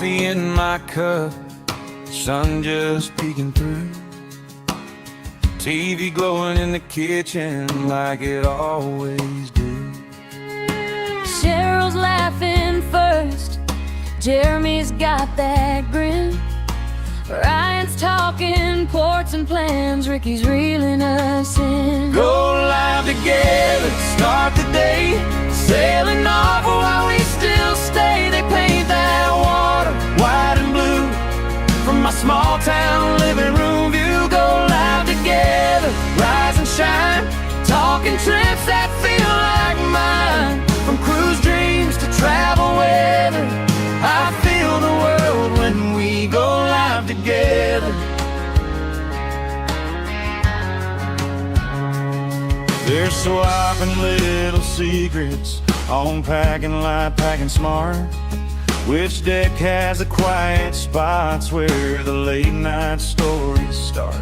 coffee in my cup, sun just peeking through. TV glowing in the kitchen like it always do. Cheryl's laughing first, Jeremy's got that grin. Ryan's talking ports and plans, Ricky's reeling us in. Go live together, start the day, sailing off while we still stay. They paint that water white and blue from my small town living room view. Go live together, rise and shine, talking trips that feel like mine. From cruise dreams to travel weather, I feel the world when we go live together. They're swapping little secrets on packing light, packing smart. Which deck has the quiet spots where the late night stories start?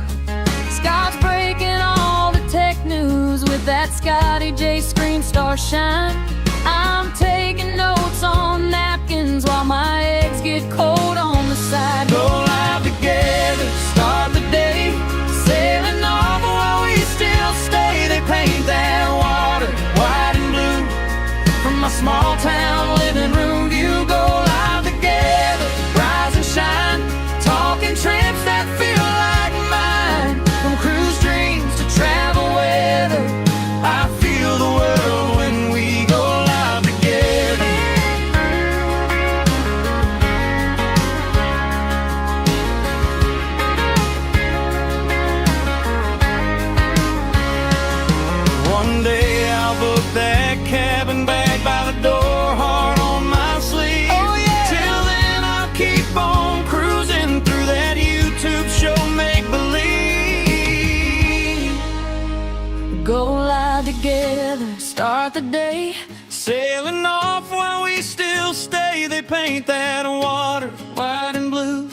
Scott's breaking all the tech news with that Scotty J Screen Star shine. I'm taking notes on napkins while my eggs get cold on the side. Go live together, start the day, sailing off while we still stay. They paint that water white and blue from my small town living room view. Go live together, rise and shine, talking trips that feel like mine. From cruise dreams to travel weather, I feel the world when we go live together. One day I'll book that cabin bag by the door, heart on my sleeve. Oh, yeah. Till then I'll keep on cruising through that YouTube show, Make Believe. Go live together, start the day, Sailing off while we still stay. They paint that water white and blue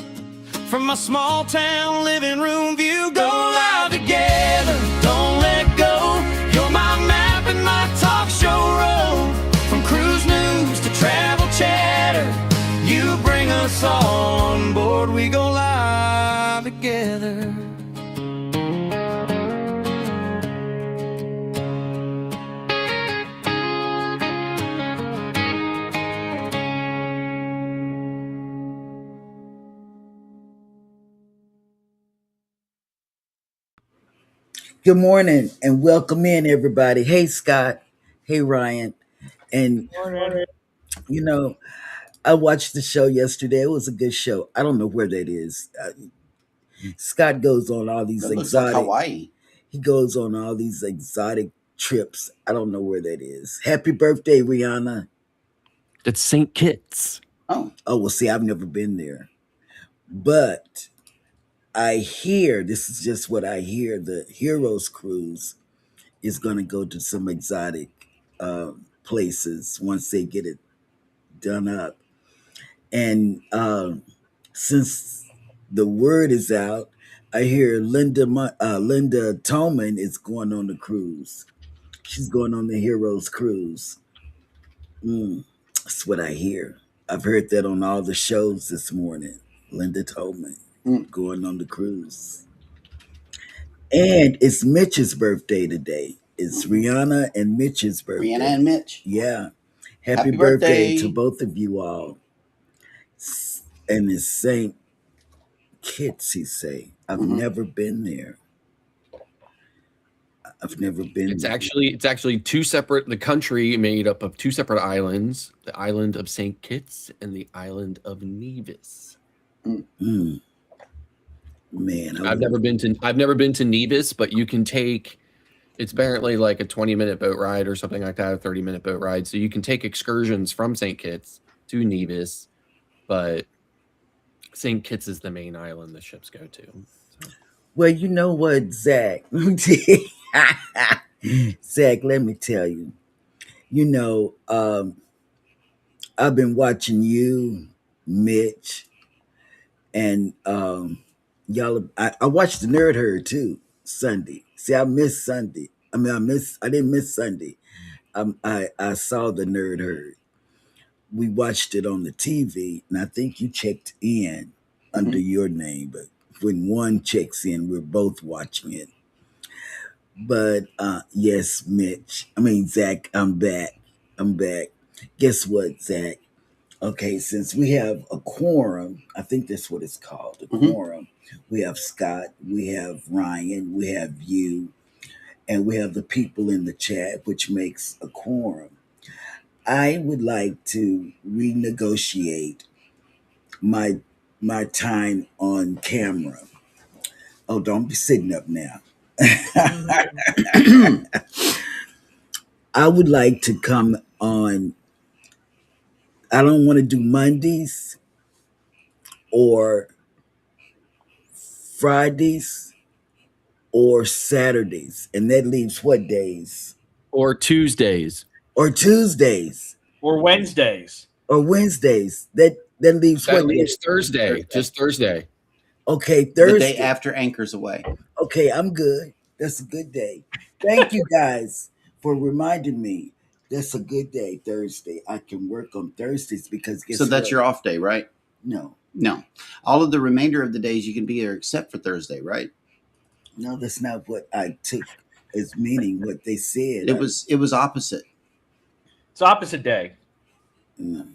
from my small town living room view. Go live together, don't let go. You're my map and my talk show road. From cruise news to travel chatter, you bring us all on board. We go live together. Good morning and welcome in, everybody. Hey, Scott. Hey, Ryan. And, you know, I watched the show yesterday. It was a good show. I don't know where that is. Scott goes on all these That looks like exotic. Hawaii. He goes on all these exotic trips. I don't know where that is. Happy birthday, Rihanna. It's St. Kitts. Oh, Well, see, I've never been there. But I hear, this is just what I hear, the Heroes Cruise is going to go to some exotic places once they get it done up. And since the word is out, I hear Linda Toman is going on the cruise. She's going on the Heroes Cruise. That's what I hear. I've heard that on all the shows this morning. Linda Toman going on the cruise. And it's Mitch's birthday today. It's Rihanna and Mitch's birthday. Rihanna and Mitch. Yeah. Happy Happy birthday birthday to both of you all. And it's St. Kitts, he say. I've never been there. I've never been It's there. actually two separate. The country made up of two separate islands: the island of St. Kitts and the island of Nevis. Man, I've never been to Nevis, but you can take. It's apparently like a 20-minute boat ride or something like that, a 30-minute boat ride. So you can take excursions from St. Kitts to Nevis, but St. Kitts is the main island the ships go to. So. Well, you know what, Zach? Zach, let me tell you. You know, I've been watching you, Mitch, and y'all. I watched the Nerd Herd too Sunday. See, I missed Sunday. I didn't miss Sunday. I saw the Nerd Herd. we watched it on the TV, and I think you checked in under your name, but when one checks in, we're both watching it. But yes, Mitch. I mean, Zach, I'm back. I'm back. Guess what, Zach? Okay, since we have a quorum, I think that's what it's called, a quorum. We have Scott, we have Ryan, we have you, and we have the people in the chat, which makes a quorum. I would like to renegotiate my time on camera. Oh, don't be sitting up now. I would like to come on. I don't want to do Mondays or Fridays or Saturdays. And that leaves what days? Or Tuesdays. Or Tuesdays. Or Wednesdays. Or Wednesdays. That leaves That what leaves day? Thursday. Just Thursday. Okay, The Thursday. day after Anchor's away. Okay, I'm good. That's a good day. Thank you guys for reminding me. That's a good day, Thursday. I can work on Thursdays because guess So that's what? your off day, right? No, No. All of the remainder of the days you can be there except for Thursday, right? no, that's not what I took as meaning what they said. It was opposite. It's opposite day. No.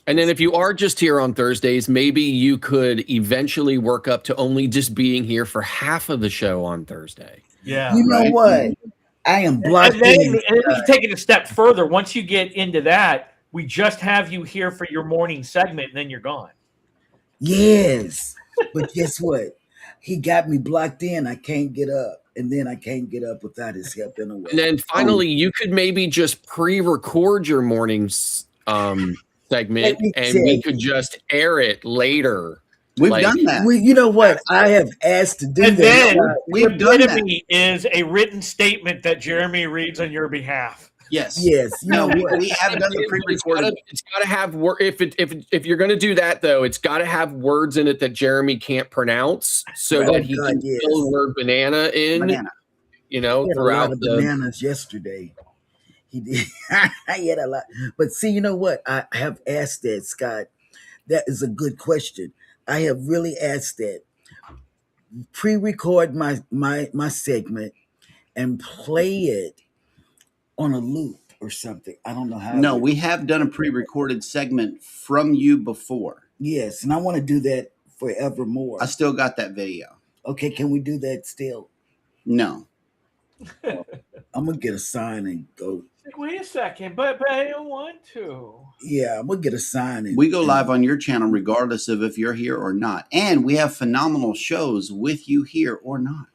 And then if you are just here on Thursdays, maybe you could eventually work up to only just being here for half of the show on Thursday. Yeah. You know Right. what? I am blocked And then, in. and then you take it a step further. Once you get into that, we just have you here for your morning segment, and then you're gone. Yes, but guess what? He got me blocked in. I can't get up, and then I can't get up without his help in a way. And then finally, you could maybe just pre-record your morning's segment, Let me and tell we you. could just air it later. We've Like- done that. Well, you know what? I have asked to do And that. then We've the done that. epitome is a written statement that Jeremy reads on your behalf. Yes. Yes, you know No, what? we have done the pre-recorded. It's got to have if you're going to do that though, it's got to have words in it that Jeremy can't pronounce, so Oh, that he God, can yes. fill the word banana in. Banana. You know, He had a lot throughout of the. bananas yesterday. He did. He had a lot. But see, you know what? I have asked that, Scott. That is a good question. I have really asked that. Pre-record my segment and play it on a loop or something. I don't know how. No, we have done a pre-recorded segment from you before. Yes, and I want to do that forevermore. I still got that video. Okay, can we do that still? No. I'm gonna get a sign and go. Like, wait a second, but I don't want to. Yeah, I'm gonna get a sign and We go live on your channel regardless of if you're here or not. And we have phenomenal shows with you here or not.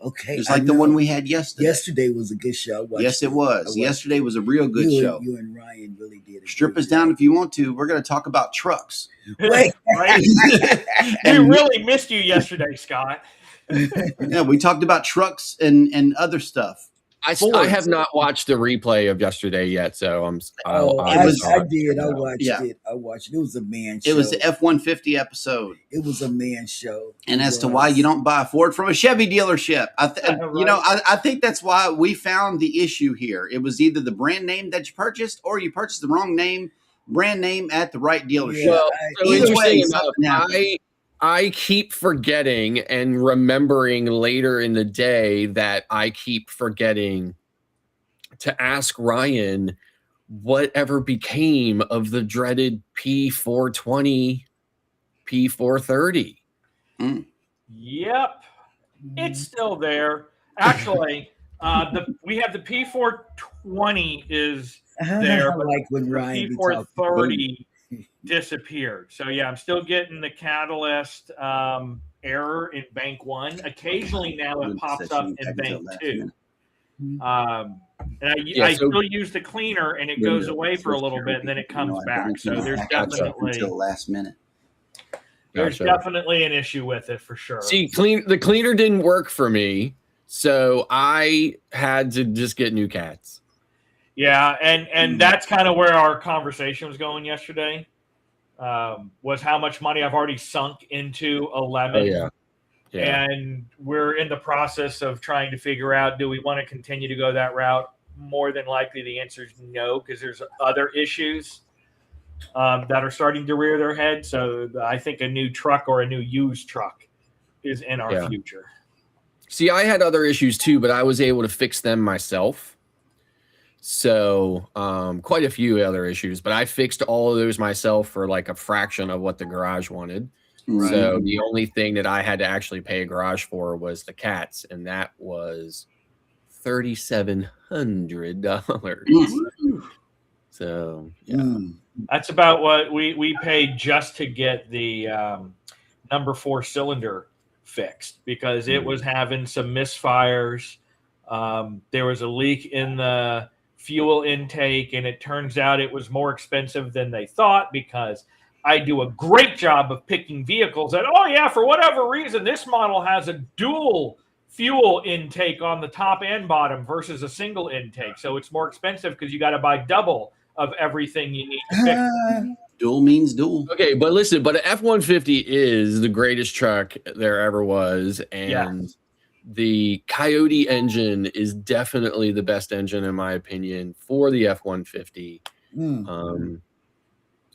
Okay, Just I like the know. one we had yesterday. Yesterday was a good show. I watched Yes, it I was. watched Yesterday was a real good you show. And, you and Ryan really did. Strip us down if you want to. We're going to talk about trucks. Wait. Right? We And really missed you yesterday, Scott. yeah, we talked about trucks and other stuff. I Fords. have not watched the replay of yesterday yet, so Oh, I I was- did. I watched Yeah. it. I watched it. It was a man show. It was the F-150 episode. It was a man show. And It as to was. why you don't buy a Ford from a Chevy dealership, you know, I think that's why we found the issue here. It was either the brand name that you purchased, or you purchased the wrong brand name at the right dealership. Yeah, Well, so Either way, interesting enough, something happened. I keep forgetting and remembering later in the day that I keep forgetting to ask Ryan whatever became of the dreaded P420, P430. Yep, it's still there. Actually, we have the P420 is there, I but like when the Ryan be talking. P430 disappeared. So yeah, I'm still getting the catalyst error in bank 1. Occasionally now it pops up in bank 2. And I so- still use the cleaner, and it goes away for a little bit, and then it comes back. So there's until definitely the last minute. there's definitely an issue with it for sure. See, the cleaner didn't work for me, so I had to just get new cats. Yeah, and that's kind of where our conversation was going yesterday. Was how much money I've already sunk into a lemon. Oh yeah. Yeah. And we're in the process of trying to figure out, do we want to continue to go that route? More than likely, the answer is no, because there's other issues. that are starting to rear their head. So I think a new truck or a new used truck is in our future. See, I had other issues too, but I was able to fix them myself. So quite a few other issues, but I fixed all of those myself for like a fraction of what the garage wanted. Right. So the only thing that I had to actually pay a garage for was the cats, and that was $3,700. So yeah. That's about what we paid just to get the number 4 cylinder fixed, because it was having some misfires. There was a leak in the fuel intake, and it turns out it was more expensive than they thought, because I do a great job of picking vehicles that, oh yeah, for whatever reason, this model has a dual fuel intake on the top and bottom versus a single intake. So it's more expensive because you got to buy double of everything you need to fix. Dual means dual. Okay, but listen, but an F-150 is the greatest truck there ever was, and the Coyote engine is definitely the best engine in my opinion for the F-150.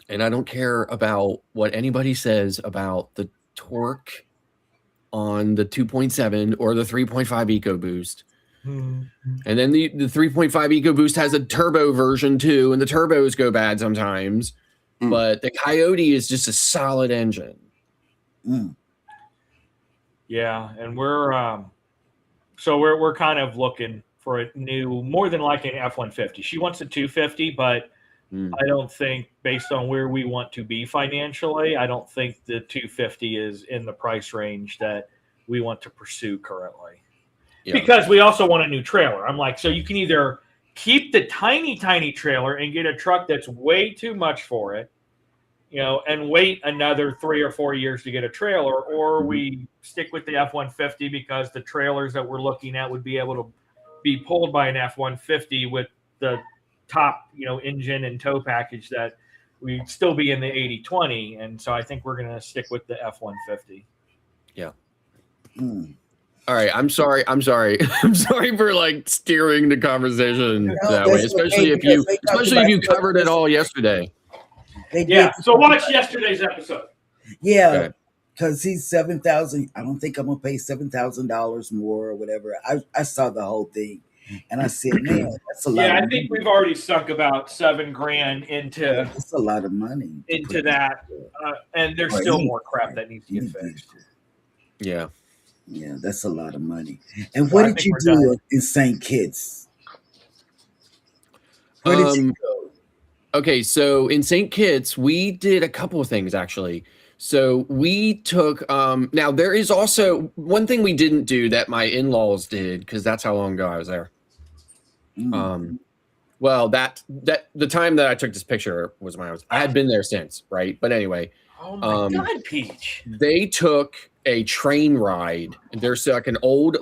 And I don't care about what anybody says about the torque on the 2.7 or the 3.5 EcoBoost. And then the 3.5 EcoBoost has a turbo version too, and the turbos go bad sometimes. But the Coyote is just a solid engine. Yeah, and we're kind of looking for a new, more than like an F-150. She wants a 250, but I don't think, based on where we want to be financially, I don't think the 250 is in the price range that we want to pursue currently. Because we also want a new trailer. I'm like, so you can either keep the tiny trailer and get a truck that's way too much for it, and wait another 3 or 4 years to get a trailer, or we stick with the F-150 because the trailers that we're looking at would be able to be pulled by an F-150 with the top, engine and tow package, that we'd still be in the 80/20. And so I think we're going to stick with the F-150. Yeah. All right. I'm sorry. I'm sorry for like steering the conversation that way, especially if you covered it all yesterday. So watch yesterday's episode. Yeah. Because he's $7,000. I don't think I'm gonna pay $7,000 more or whatever. I saw the whole thing, and I said, "Man, that's a lot." Yeah, I think we've already sunk about $7,000 into. That's a lot of money into that, and there's still more crap that needs to get fixed. Yeah, that's a lot of money. And what did you do in St. Kitts? Where did you go? Okay, so in St. Kitts, we did a couple of things actually. So we took now there is also one thing we didn't do that my in-laws did, because that's how long ago I was there. Well, that the time that I took this picture was when I had been there since, right? But anyway, oh my God, Peach! They took a train ride. There's like an old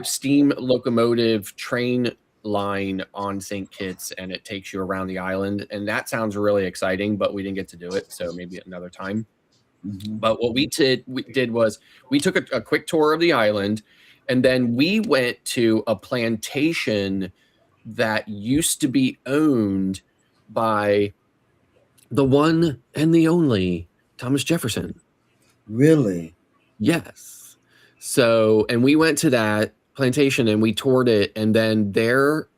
steam locomotive train line on St. Kitts, and it takes you around the island, and that sounds really exciting, but we didn't get to do it, so maybe another time. But what we did was we took a quick tour of the island, and then we went to a plantation that used to be owned by the one and the only Thomas Jefferson. Really? Yes. So, and we went to that plantation and we toured it, and then there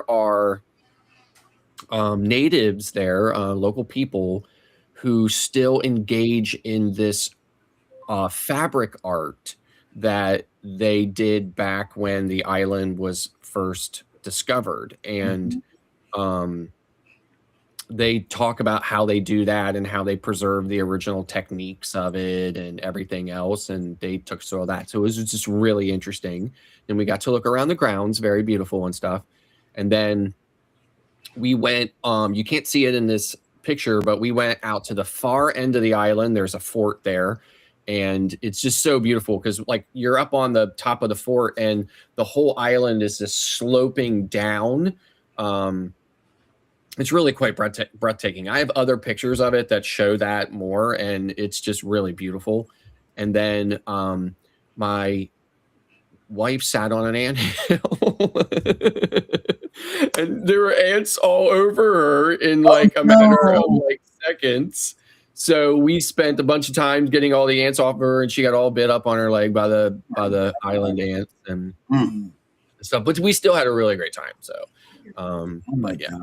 are natives there, local people who still engage in this fabric art that they did back when the island was first discovered. And they talk about how they do that and how they preserve the original techniques of it and everything else. And they took some of that. So it was just really interesting. And we got to look around the grounds, very beautiful and stuff. And then we went, you can't see it in this picture, but we went out to the far end of the island. There's a fort there, and it's just so beautiful because like you're up on the top of the fort and the whole island is just sloping down. It's really quite breathtaking. I have other pictures of it that show that more, and it's just really beautiful. And then my wife sat on an anthill And there were ants all over her in like a matter of like seconds. So we spent a bunch of time getting all the ants off of her, and she got all bit up on her leg by the island ants and stuff. But we still had a really great time. So, but yeah,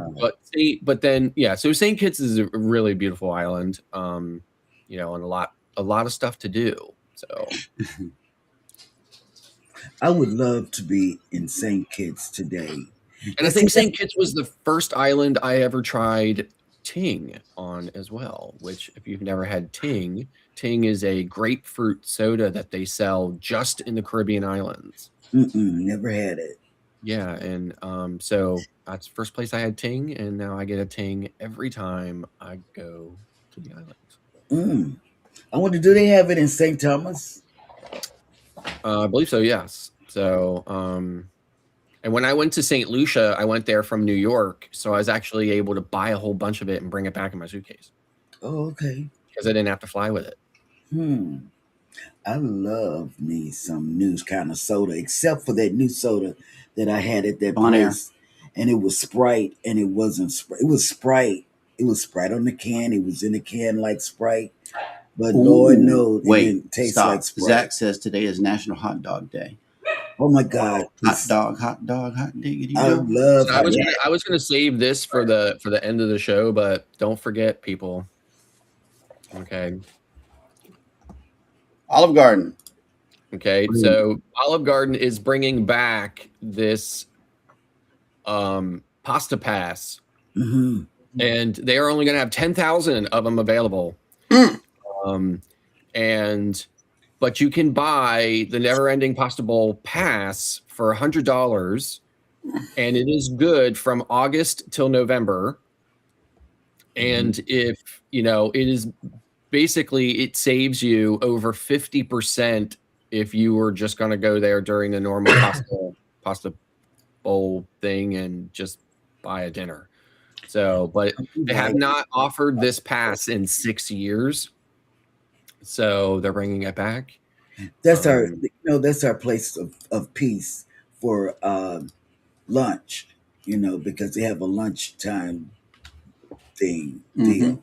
but then yeah. So St. Kitts is a really beautiful island, and a lot of stuff to do. So. I would love to be in St. Kitts today. And I think St. Kitts was the first island I ever tried Ting on as well, which if you've never had Ting is a grapefruit soda that they sell just in the Caribbean islands. Never had it. Yeah, and so that's the first place I had Ting, and now I get a Ting every time I go to the islands. I wonder, do they have it in St. Thomas? I believe so, yes. So, and when I went to St. Lucia, I went there from New York, so I was actually able to buy a whole bunch of it and bring it back in my suitcase. Oh, okay. Because I didn't have to fly with it. I love me some new kind of soda, except for that new soda that I had at that place. And it was Sprite, and it wasn't Sprite. It was Sprite. It was Sprite on the can. It was in the can like Sprite. But Lord knows it didn't taste like Sprite. Zach says today is National Hot Dog Day. Oh my God! Hot dog, hot diggity. I love. So I was gonna save this for the end of the show, but don't forget, people. Okay. Olive Garden. Okay, so Olive Garden is bringing back this pasta pass, and they are only going to have 10,000 of them available. But you can buy the Never Ending Pasta Bowl pass for $100, and it is good from August till November. And if it is basically, it saves you over 50% if you were just going to go there during the normal pasta bowl thing and just buy a dinner. So, but they have not offered this pass in 6 years. So they're bringing it back. That's our place of peace for lunch, because they have a lunchtime deal.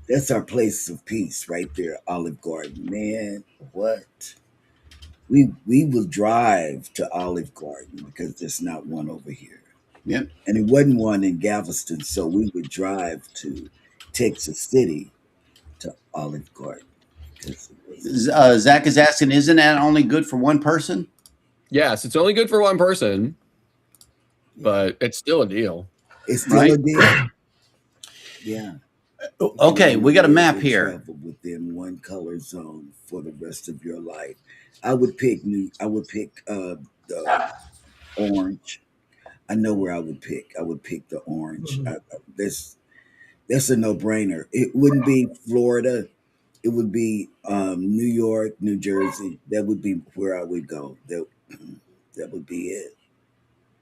That's our place of peace right there, Olive Garden. Man, what? We will drive to Olive Garden because there's not one over here. Yep. And it wasn't one in Galveston, so we would drive to Texas City to Olive Garden. Zach is asking, isn't that only good for one person? Yes, it's only good for one person, but it's still a deal. It's still a deal. Yeah. Okay, we got a map here. Travel within one color zone for the rest of your life. I would pick the orange. I know where I would pick. I would pick the orange. That's a no-brainer. It wouldn't be Florida. It would be New York, New Jersey. That would be where I would go. That would be it.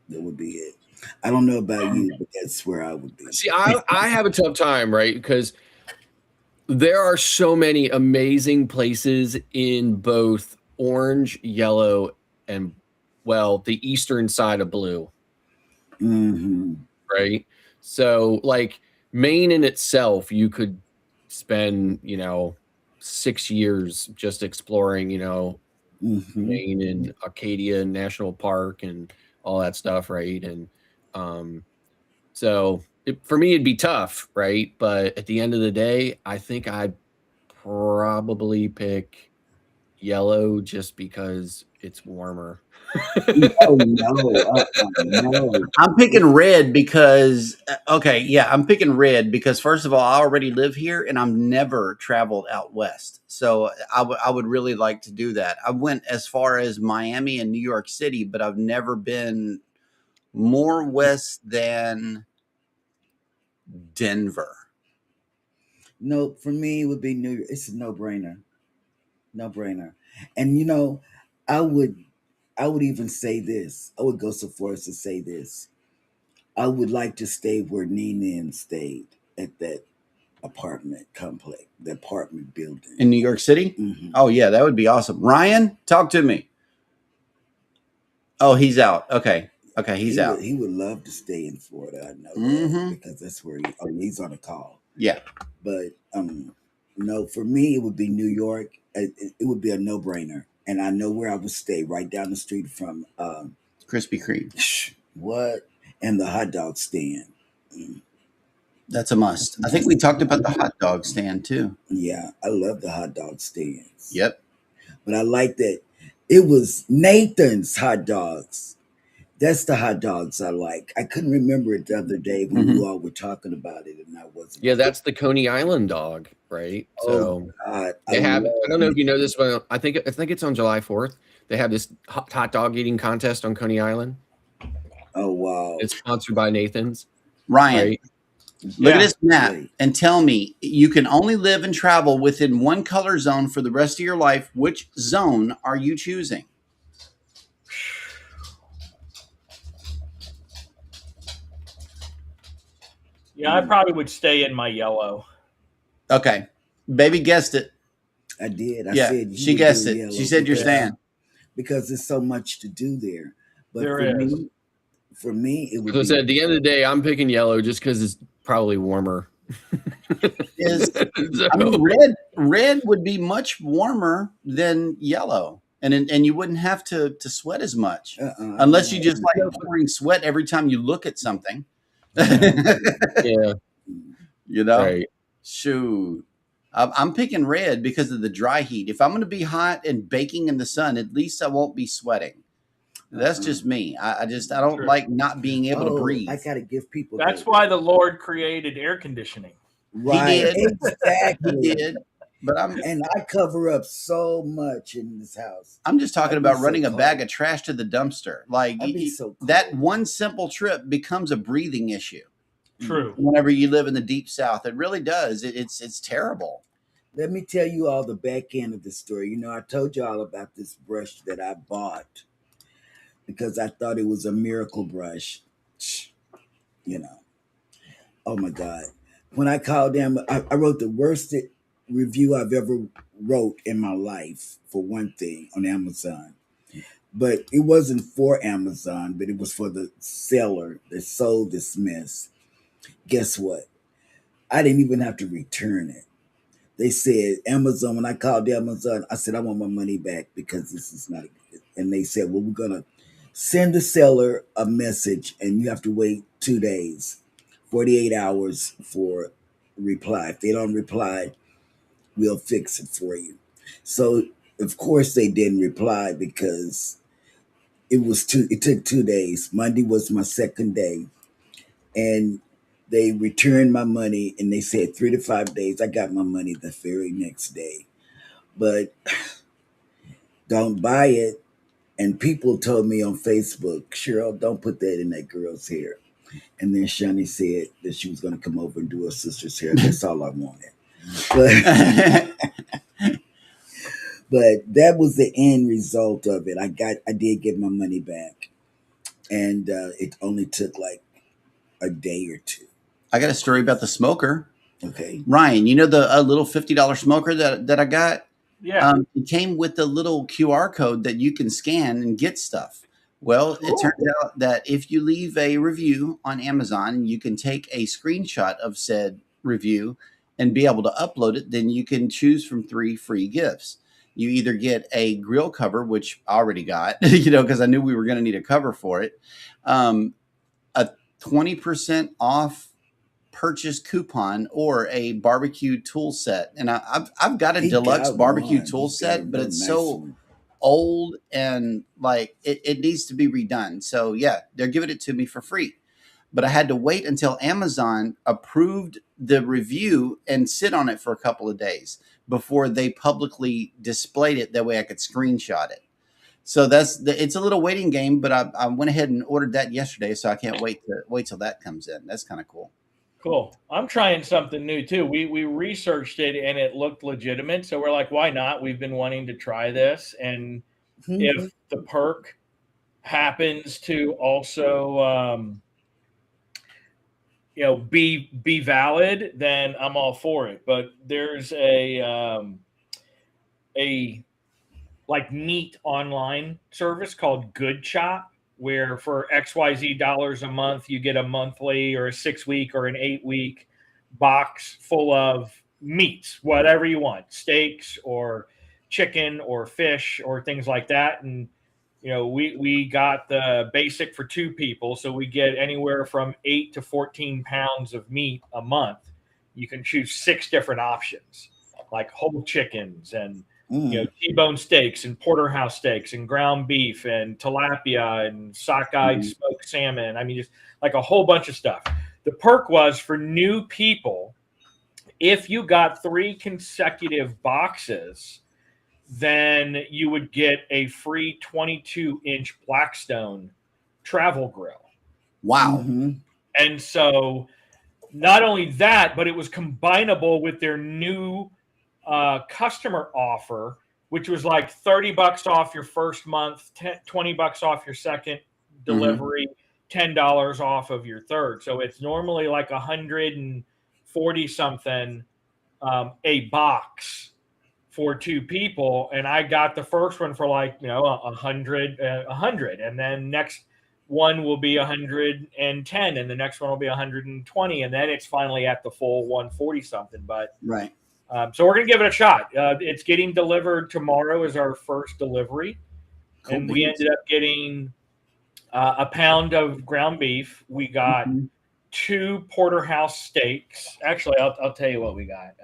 That would be it. I don't know about you, but that's where I would be. See, I have a tough time, right? Because there are so many amazing places in both orange, yellow, and, the eastern side of blue. Right? So, like, Maine in itself, you could spend, 6 years just exploring, Maine and Acadia National Park and all that stuff, right? And so for me, it'd be tough, right? But at the end of the day, I think I'd probably pick yellow just because it's warmer. No. I'm picking red because I'm picking red because first of all, I already live here and I've never traveled out west. So I would really like to do that. I went as far as Miami and New York City, but I've never been more west than Denver. No, for me, it would be New York. It's a no-brainer. No-brainer. And, I would even say this. I would go so far as to say this. I would like to stay where Neenan stayed at that apartment complex, the apartment building. In New York City? Oh, yeah, that would be awesome. Ryan, talk to me. Oh, he's out. Okay. Okay, he's he out. He would love to stay in Florida. I know Mhm. that because that's where he's on a call. Yeah. But no, for me it would be New York. It would be a no brainer, and I know where I would stay, right down the street from Krispy Kreme. what and the hot dog stand. That's a must. I think we talked about the hot dog stand too. Yeah, I love the hot dog stands. Yep. But I like that it was Nathan's hot dogs. That's the hot dogs I like. I couldn't remember it the other day when you all were talking about it, and I wasn't. Yeah, that's the Coney Island dog, right? So God, they have. love I don't know if you know this, but I think it's on July 4th. They have this hot dog eating contest on Coney Island. Oh wow! It's sponsored by Nathan's. Ryan, Right? look at Yeah. this map Right. and tell me you can only live and travel within one color zone for the rest of your life. Which zone are you choosing? Yeah, I probably would stay in my yellow. Okay. Baby guessed it. I did. I Yeah, said you she would guessed do it. yellow She said you're because- staying. because there's so much to do there. But There for is. me, it would So I be said at the end of the day, I'm picking yellow just because it's probably warmer. Is So- I mean, red would be much warmer than yellow, and you wouldn't have to sweat as much unless you just like pouring sweat every time you look at something. yeah, You know, right. shoot. I'm picking red because of the dry heat. If I'm going to be hot and baking in the sun, at least I won't be sweating. That's just me. I don't True. like not being able to breathe. I gotta give people. That's that. why the Lord created air conditioning. Right, did. exactly. He did, but And I cover up so much in this house. I'm just talking I'd be about so running a bag cold. of trash to the dumpster. Like I'd be so cold. that one simple trip becomes a breathing issue. True. Whenever you live in the deep south, it really does. It's terrible. Let me tell you all the back end of the story. You know, I told you all about this brush that I bought because I thought it was a miracle brush. You know, oh my God. When I called them, I wrote the worst review I've ever wrote in my life, for one thing, on Amazon. But it wasn't for Amazon, but it was for the seller that sold this mess. Guess what? I didn't even have to return it. They said Amazon, when I called Amazon, I said, I want my money back because this is not good. And they said, well, we're going to send the seller a message and you have to wait 2 days, 48 hours for reply. If they don't reply, we'll fix it for you. So, of course, they didn't reply because it took 2 days. Monday was my second day. And they returned my money and they said 3 to 5 days. I got my money the very next day. But don't buy it. And people told me on Facebook, Cheryl, don't put that in that girl's hair. And then Shani said that she was going to come over and do her sister's hair. That's all I wanted. But that was the end result of it. I did get my money back. And it only took like a day or two. I got a story about the smoker. Okay. Ryan, you know the little $50 smoker that I got? Yeah. It came with the little QR code that you can scan and get stuff. Well, it turns out that if you leave a review on Amazon, you can take a screenshot of said review and be able to upload it. Then you can choose from 3 free gifts. You either get a grill cover, which I already got, because I knew we were going to need a cover for it. A 20% off purchase coupon or a barbecue tool set. And I've got a He deluxe got barbecue one. tool He's got a set, but real it's nice so one. old and like it needs to be redone. So yeah, they're giving it to me for free. But I had to wait until Amazon approved the review and sit on it for a couple of days before they publicly displayed it. That way I could screenshot it. So it's a little waiting game, but I went ahead and ordered that yesterday. So I can't wait till that comes in. That's kind of cool. Cool. I'm trying something new too. We researched it and it looked legitimate. So we're like, why not? We've been wanting to try this. And if the perk happens to also be valid, then I'm all for it. But there's a like neat online service called Good Chop. where for XYZ dollars a month, you get a monthly or a 6-week or an 8-week box full of meats, whatever you want, steaks or chicken or fish or things like that. And, you know, we got the basic for 2 people. So we get anywhere from 8 to 14 pounds of meat a month. You can choose 6 different options, like whole chickens and, you know, T-bone steaks and porterhouse steaks and ground beef and tilapia and sockeye smoked salmon. I mean, just like a whole bunch of stuff. The perk was for new people, if you got 3 consecutive boxes, then you would get a free 22-inch Blackstone travel grill. Wow. And so not only that, but it was combinable with their new customer offer, which was like $30 off your first month, $20 off your second delivery, $10 off of your third. So it's normally like $140 something a box for 2 people, and I got the first one for like, you know, 100, and then next one will be 110, and the next one will be 120, and then it's finally at the full 140 something. But Right. So we're gonna give it a shot. It's getting delivered tomorrow is our first delivery, and we ended up getting a pound of ground beef. We got 2 porterhouse steaks. Actually, I'll tell you what we got.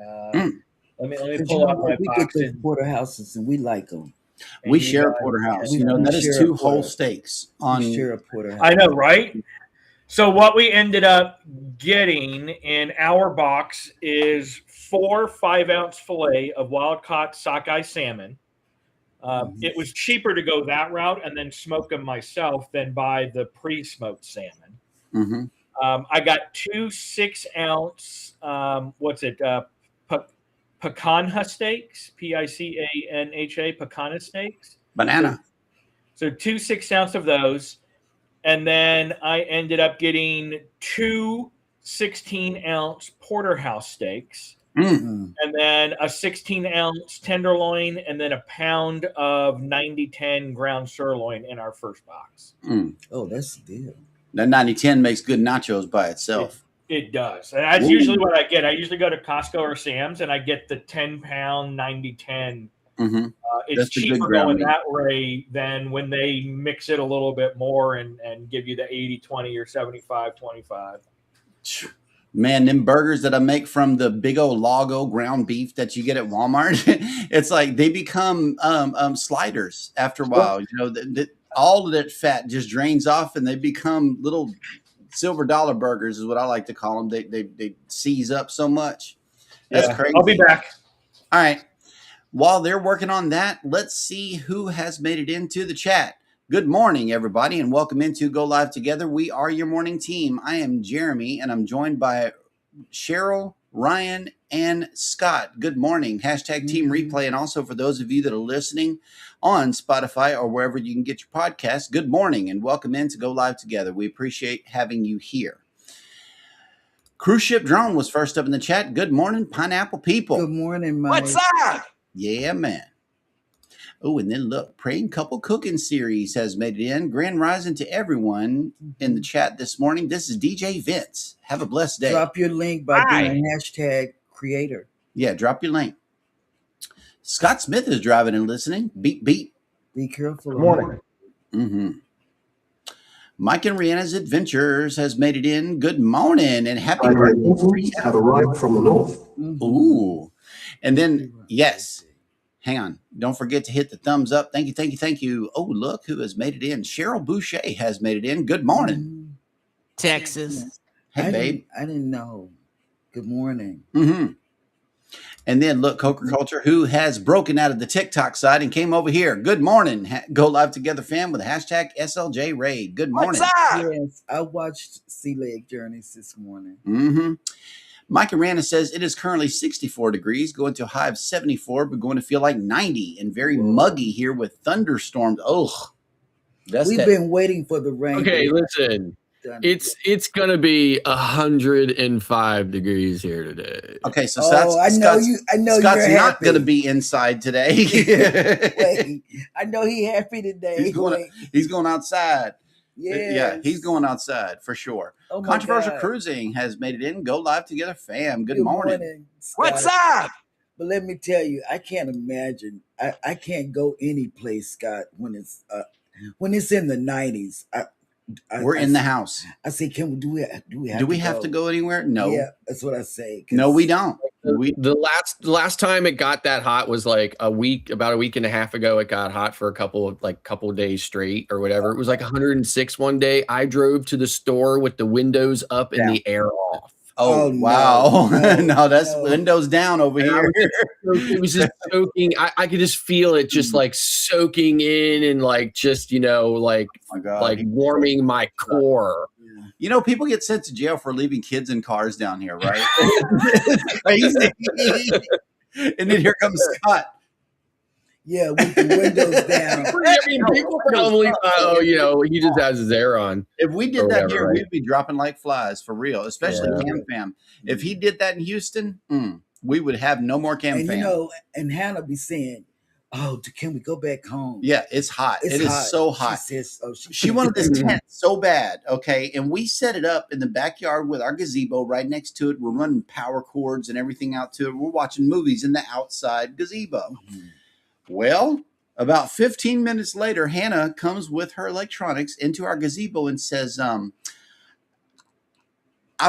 Let me pull up my we box. get those porterhouses and we like them. We share a porterhouse. we You know, that share is a 2 whole porter- steaks on. We share a porterhouse. I know, right? So what we ended up getting in our box is 4 5-ounce fillet of wild-caught sockeye salmon. It was cheaper to go that route and then smoke them myself than buy the pre-smoked salmon. I got 2 6-ounce, picanha steaks, Picanha, picanha steaks. Banana. So 2 6-ounce of those. And then I ended up getting 2 16-ounce porterhouse steaks. And then a 16-ounce tenderloin, and then a pound of 90-10 ground sirloin in our first box. Oh, that's the deal. That 90-10 makes good nachos by itself. It does. And that's usually what I get. I usually go to Costco or Sam's, and I get the 10-pound 90-10. It's That's the good cheaper ground going meat. that way than when they mix it a little bit more and give you the 80-20 or 75-25. Man, them burgers that I make from the big old Lago ground beef that you get at Walmart, it's like they become sliders after a while. You know, all of that fat just drains off, and they become little silver dollar burgers, is what I like to call them. They seize up so much. That's crazy. I'll be back. All right. While they're working on that, let's see who has made it into the chat. Good morning, everybody, and welcome into Go Live Together. We are your morning team. I am Jeremy, and I'm joined by Cheryl, Ryan, and Scott. Good morning. Hashtag Team Replay. And also for those of you that are listening on Spotify or wherever you can get your podcast, good morning and welcome in to Go Live Together. We appreciate having you here. Cruise Ship Drone was first up in the chat. Good morning, Pineapple People. Good morning, Mike. What's up? Yeah, man. Oh, and then look, Praying Couple Cooking Series has made it in. Grand rising to everyone in the chat this morning. This is DJ Vince. Have a blessed day. Drop your link by doing hashtag creator. Yeah, drop your link. Scott Smith is driving and listening. Beep, beep. Be careful. Good morning. Mm-hmm. Mike and Rihanna's Adventures has made it in. Good morning and happy birthday. Have arrived from the north. Ooh. And then, yes. Hang on. Don't forget to hit the thumbs up. Thank you, thank you, thank you. Oh, look who has made it in. Cheryl Boucher has made it in. Good morning. Texas. Hey, babe. I didn't know. Good morning. Mm-hmm. And then look, Coker Culture, who has broken out of the TikTok side and came over here. Good morning. Go Live Together fam with hashtag SLJ Raid. Good morning. What's up? Yes, I watched Sea Lake Journeys this morning. Mm-hmm. Mike Arana says it is currently 64 degrees, going to a high of 74, but going to feel like 90 and very muggy here with thunderstorms. Oh, We've been waiting for the rain. Okay, listen. It's gonna be 105 degrees here today. Okay, so I know Scott's you're not happy. going to be inside today. Wait, I know he happy today. He's going outside. Yeah, he's going outside for sure. Oh my Controversial God. Cruising has made it in. Go live together, fam. Good morning. What's Scott. up? But let me tell you, I can't imagine. I can't go any place, Scott, when it's in the 90s. We're in the house. I say, do we have to go anywhere? No. Yeah, that's what I say. No, we don't. The last time it got that hot was like about a week and a half ago. It got hot for a couple of days straight or whatever. It was like 106 one day. I drove to the store with the windows up and the air off. Oh wow! No, that's windows down over here. It was just soaking. I could just feel it, just like soaking in and like just like warming my core. You know, people get sent to jail for leaving kids in cars down here, right? It's crazy. And then here comes Scott. Yeah, with the windows down. I mean, people probably he just has his air on. If we did that here, we'd be dropping like flies for real, especially Cam Fam. If he did that in Houston, we would have no more Cam Fam. And Hannah be saying, "Oh, can we go back home?" Yeah, it's hot. It is so hot. She says, she wanted this tent so bad, okay? And we set it up in the backyard with our gazebo right next to it. We're running power cords and everything out to it. We're watching movies in the outside gazebo. Mm-hmm. Well, about 15 minutes later, Hannah comes with her electronics into our gazebo and says, I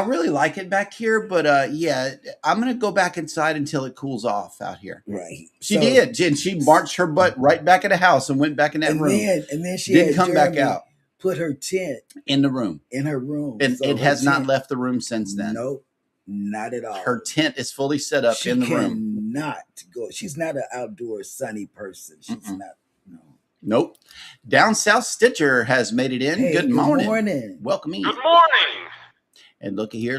really like it back here, but I'm going to go back inside until it cools off out here. Right. She did. And she marched her butt right back in the house and went back in that room. And then she didn't come back out. Put her tent in the room. In her room. And it has not left the room since then. Nope. Not at all. Her tent is fully set up in the room. Not go. She's not an outdoor sunny person. She's not. No. Nope. Down South Stitcher has made it in. Hey, good morning. Morning. Welcome in. Good morning. And look at here.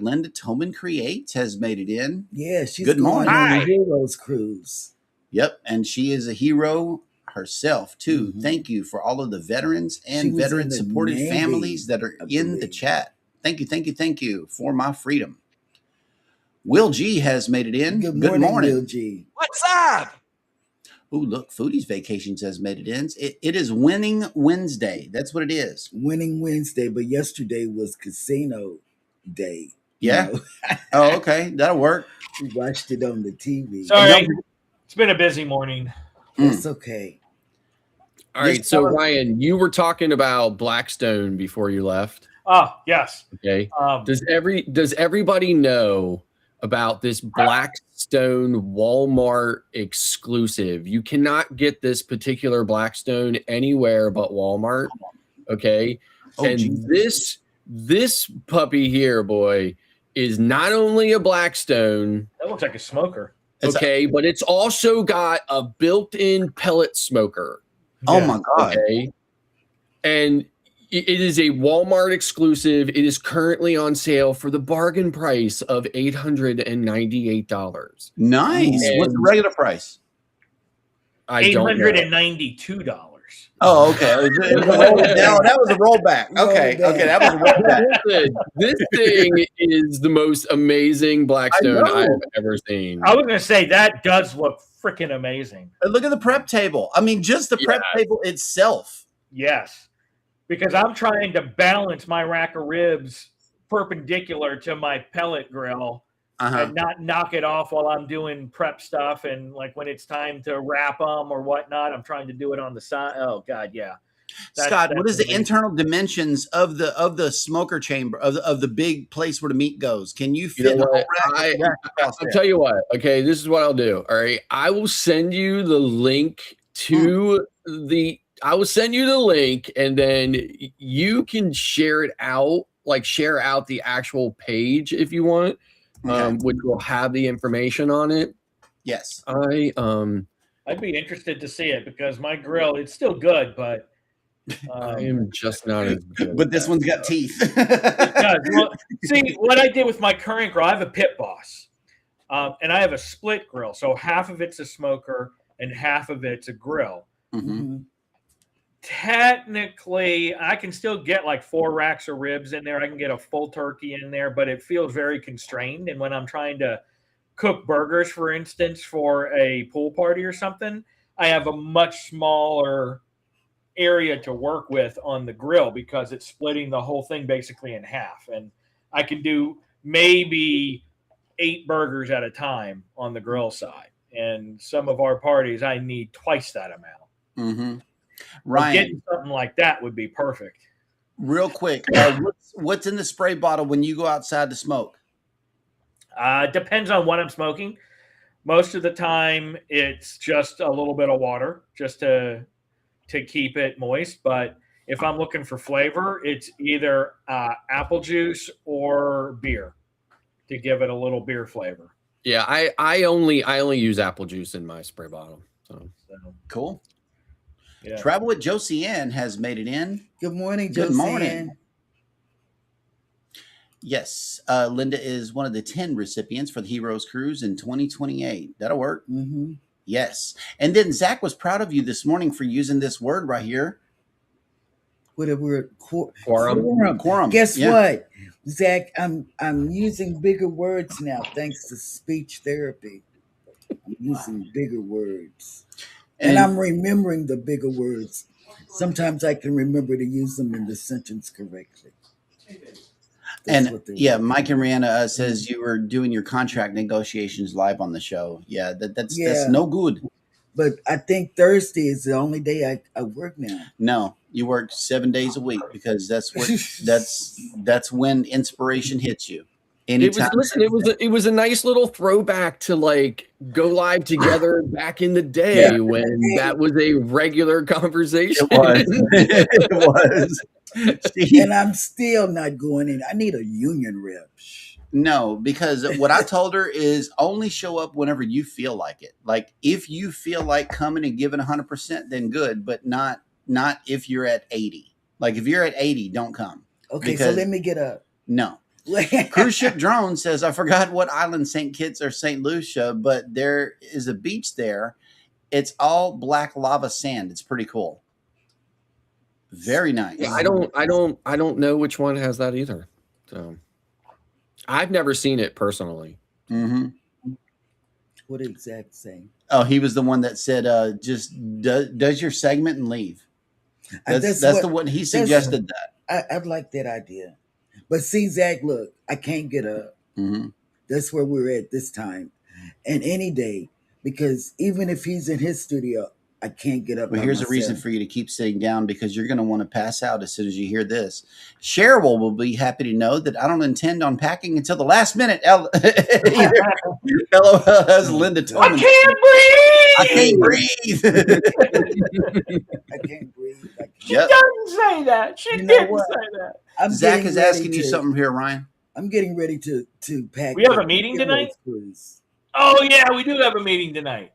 Linda Toman Creates has made it in. Yeah, she's good morning. On the Heroes Cruise. Yep, and she is a hero herself too. Mm-hmm. Thank you for all of the veterans and veteran supported families that are in the chat. Thank you for my freedom. Will G has made it in. Good morning. Will G. What's up? Oh, look, Foodies Vacations has made it in. It is Winning Wednesday. That's what it is. Winning Wednesday, but yesterday was Casino Day. Yeah. Oh, okay. That'll work. We watched it on the TV. Sorry, it's been a busy morning. It's okay. All right, so Ryan, you were talking about Blackstone before you left. Oh, yes. Okay. Does everybody know about this Blackstone Walmart exclusive? You cannot get this particular Blackstone anywhere but Walmart. Okay. This puppy here, boy, is not only a Blackstone. That looks like a smoker. Okay, but it's also got a built-in pellet smoker. Oh my God. Okay. And it is a Walmart exclusive. It is currently on sale for the bargain price of $898. Nice. And what's the regular price? $892. Oh, okay. That was a rollback. Okay, that was a rollback. This thing is the most amazing Blackstone I've ever seen. I was going to say that does look freaking amazing. Look at the prep table. I mean, just the prep table itself. Yes. Because I'm trying to balance my rack of ribs perpendicular to my pellet grill and not knock it off while I'm doing prep stuff. And like when it's time to wrap them or whatnot, I'm trying to do it on the side. Oh God, yeah. Scott, what is the internal dimensions of the smoker chamber of the big place where the meat goes? Can you fit? I'll tell you what. Okay, this is what I'll do. All right, I will send you the link to I will send you the link, and then you can share it out, like share out the actual page if you want, which will have the information on it. Yes, I'd be interested to see it because my grill, it's still good, but I am just not as good. But this one's got teeth. It does. Well, see, what I did with my current grill, I have a Pit Boss, and I have a split grill, so half of it's a smoker and half of it's a grill. Mm-hmm. Technically, I can still get like 4 racks of ribs in there. I can get a full turkey in there, but it feels very constrained. And when I'm trying to cook burgers, for instance, for a pool party or something, I have a much smaller area to work with on the grill because it's splitting the whole thing basically in half. And I can do maybe 8 burgers at a time on the grill side. And some of our parties, I need twice that amount. Mm-hmm. So Ryan, getting something like that would be perfect. real quick, what's in the spray bottle when you go outside to smoke? Depends on what I'm smoking. Most of the time, it's just a little bit of water just to keep it moist. But if I'm looking for flavor, it's either apple juice or beer to give it a little beer flavor. Yeah, I only use apple juice in my spray bottle. So Cool. Yeah. Travel with Josie Ann has made it in. Good morning, Good Josie morning. Ann. Yes, Linda is one of the 10 recipients for the Heroes Cruise in 2028. That'll work. Mm-hmm. Yes. And then Zach was proud of you this morning for using this word right here. What a word. Quorum. Quorum. Guess Yeah. what, Zach? I'm using bigger words now thanks to speech therapy. I'm using bigger words. And I'm remembering the bigger words. Sometimes I can remember to use them in the sentence correctly. That's what they're doing. Mike and Rihanna says you were doing your contract negotiations live on the show. Yeah, that's no good. But I think Thursday is the only day I work now. No, you work 7 days a week because that's what that's when inspiration hits you. Anytime. It was a nice little throwback to like go live together back in the day when that was a regular conversation. It was. And I'm still not going in. I need a union rep. No, because what I told her is only show up whenever you feel like it. Like if you feel like coming and giving 100%, then good, but not if you're at 80. Like if you're at 80, don't come. Okay, so let me get up. No. Cruise Ship Drone says, I forgot what island St. Kitts or St. Lucia, but there is a beach there. It's all black lava sand. It's pretty cool. Very nice. Yeah, I don't know which one has that either. So I've never seen it personally. Mm-hmm. What did Zach say? Oh, he was the one that said, just does your segment and leave. That's the one he suggested that. I'd like that idea. But see, Zach, look, I can't get up. Mm-hmm. That's where we're at this time. And any day, because even if he's in his studio, I can't get up. Well, here's a reason for you to keep sitting down because you're going to want to pass out as soon as you hear this. Cheryl will be happy to know that I don't intend on packing until the last minute. LOL, as Linda told me. I can't breathe. I can't breathe. I can't breathe. She doesn't say that. She didn't say that. Zach is asking you something here, Ryan. I'm getting ready to pack. We have a meeting tonight? Oh, yeah, we do have a meeting tonight.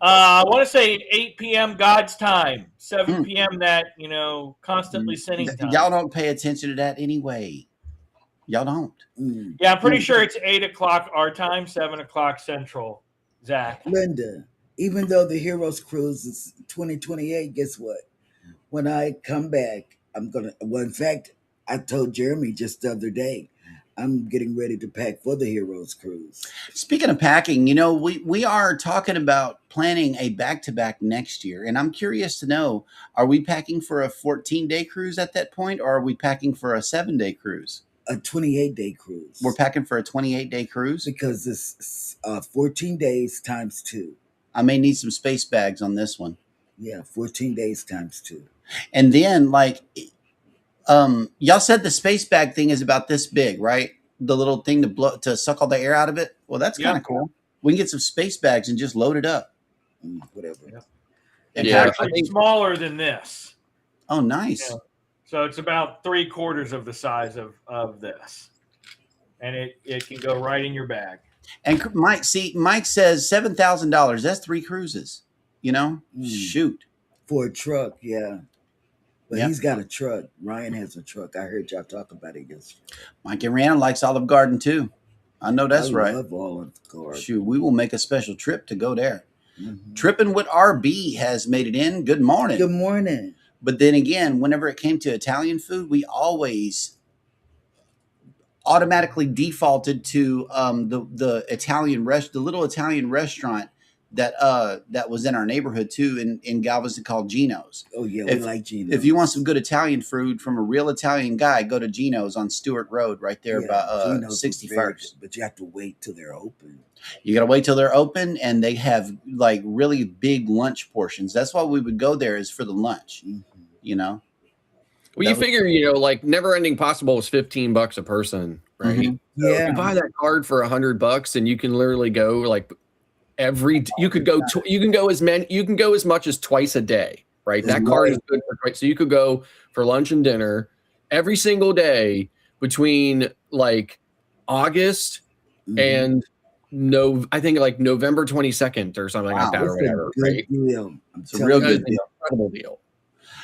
I want to say 8 p.m. God's time, 7 p.m. that, constantly sinning time. Y'all don't pay attention to that anyway. Y'all don't. Yeah, I'm pretty sure it's 8 o'clock our time, 7 o'clock Central, Zach. Linda, even though the Heroes Cruise is 2028, guess what? When I come back, in fact, I told Jeremy just the other day, I'm getting ready to pack for the Heroes Cruise. Speaking of packing, we are talking about planning a back-to-back next year. And I'm curious to know, are we packing for a 14-day cruise at that point, or are we packing for a 7-day cruise? A 28-day cruise. We're packing for a 28-day cruise? Because it's 14 days times 2. I may need some space bags on this one. Yeah, 14 days times 2. And then, y'all said the space bag thing is about this big, right? The little thing to suck all the air out of it. Well, that's kind of cool. We can get some space bags and just load it up. Whatever. Yeah. And It's actually smaller than this. Oh, nice. Yeah. So it's about 3/4 of the size of this. And it can go right in your bag. And Mike says $7,000. That's 3 cruises. Shoot. For a truck, yeah. But Yep. he's got a truck. Ryan has a truck. I heard y'all talk about it yesterday. Mike and Rihanna likes Olive Garden too. I know that's right. I love Olive Garden. Shoot, we will make a special trip to go there. Mm-hmm. Tripping with RB has made it in. Good morning. Good morning. But then again, whenever it came to Italian food, we always automatically defaulted to the little Italian restaurant that was in our neighborhood too in Galveston called Gino's. Oh yeah, we like Gino. If you want some good Italian food from a real Italian guy, go to Gino's on Stewart Road, right there by 61st. But you have to wait till they're open. You got to wait till they're open, and they have like really big lunch portions. That's why we would go there, is for the lunch. Mm-hmm. You know. Well, you figure, like Never Ending Possible is $15 a person, right? Mm-hmm. So Yeah. you buy that card for $100, and you can literally go like you can go as much as twice a day, right? That card is good for twice. So you could go for lunch and dinner every single day between like August and I think like November 22nd or something like that, or whatever. Right? Deal. It's a real good deal. Incredible deal.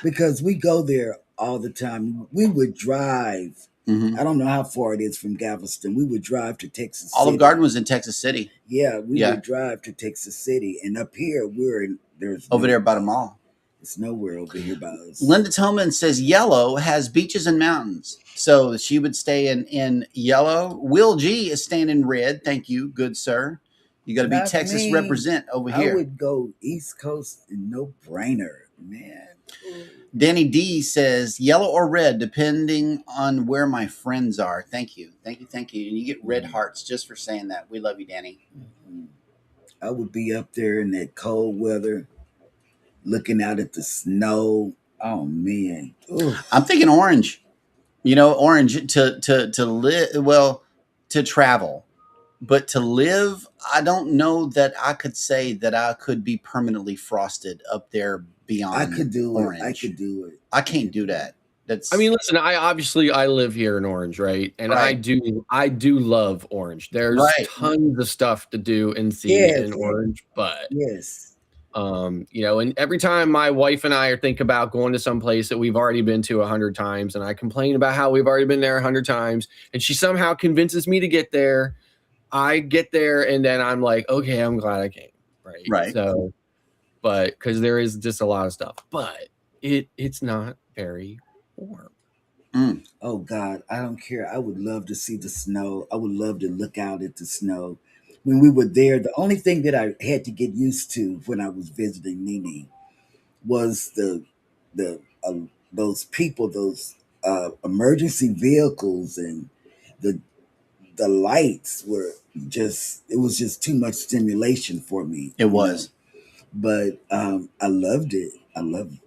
Because we go there all the time. We would drive. Mm-hmm. I don't know how far it is from Galveston. We would drive to Texas City. Olive Garden was in Texas City. Yeah, we would drive to Texas City, and up here there's over there by the mall. It's nowhere over here by us. Linda Tillman says Yellow has beaches and mountains, so she would stay in Yellow. Will G is staying in Red. Thank you, good sir. You got to be Texas represent over here. I would go East Coast, no brainer, man. Danny D says Yellow or Red, depending on where my friends are. Thank you. And you get red hearts just for saying that. We love you, Danny. I would be up there in that cold weather, looking out at the snow. Oh man, I'm thinking Orange. Orange to live. Well, to travel, but to live, I don't know that I could say that I could be permanently frosted up there. Beyond I could do Orange. it. I could do it. I can't do that. I mean, listen, I live here in Orange, right? And I do love Orange. There's tons of stuff to do and see in Orange, but and every time my wife and I think about going to some place that we've already been to 100 times, and I complain about how we've already been there 100 times, and she somehow convinces me to get there, I get there, and then I'm like, okay, I'm glad I came, right? So, but because there is just a lot of stuff, but it's not very warm. Oh God, I don't care. I would love to see the snow. I would love to look out at the snow. When we were there, the only thing that I had to get used to when I was visiting Nene was those people, those emergency vehicles, and the lights were just, it was just too much stimulation for me. It was. But I loved it. I love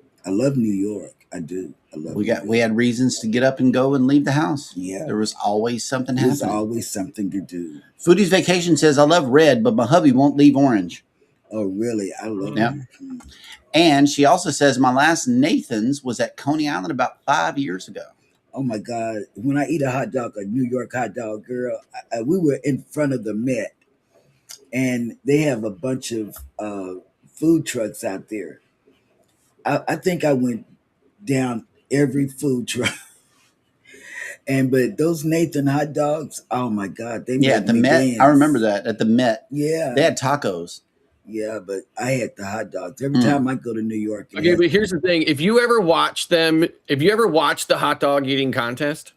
New York. I do. I love we had reasons to get up and go and leave the house. Yeah. There was always something happening. There's always something to do. Foodie's Vacation says, I love Red, but my hubby won't leave Orange. Oh, really? I love it. And she also says, my last Nathan's was at Coney Island about 5 years ago. Oh my God. When I eat a hot dog, a New York hot dog, girl, we were in front of the Met, and they have a bunch of food trucks out there. I think I went down every food truck. But those Nathan hot dogs, oh my God. They at the Met. Dance. I remember that at the Met. Yeah. They had tacos. Yeah, but I had the hot dogs. Every time I go to New York. Okay, but here's the thing. If you ever watch the hot dog eating contest,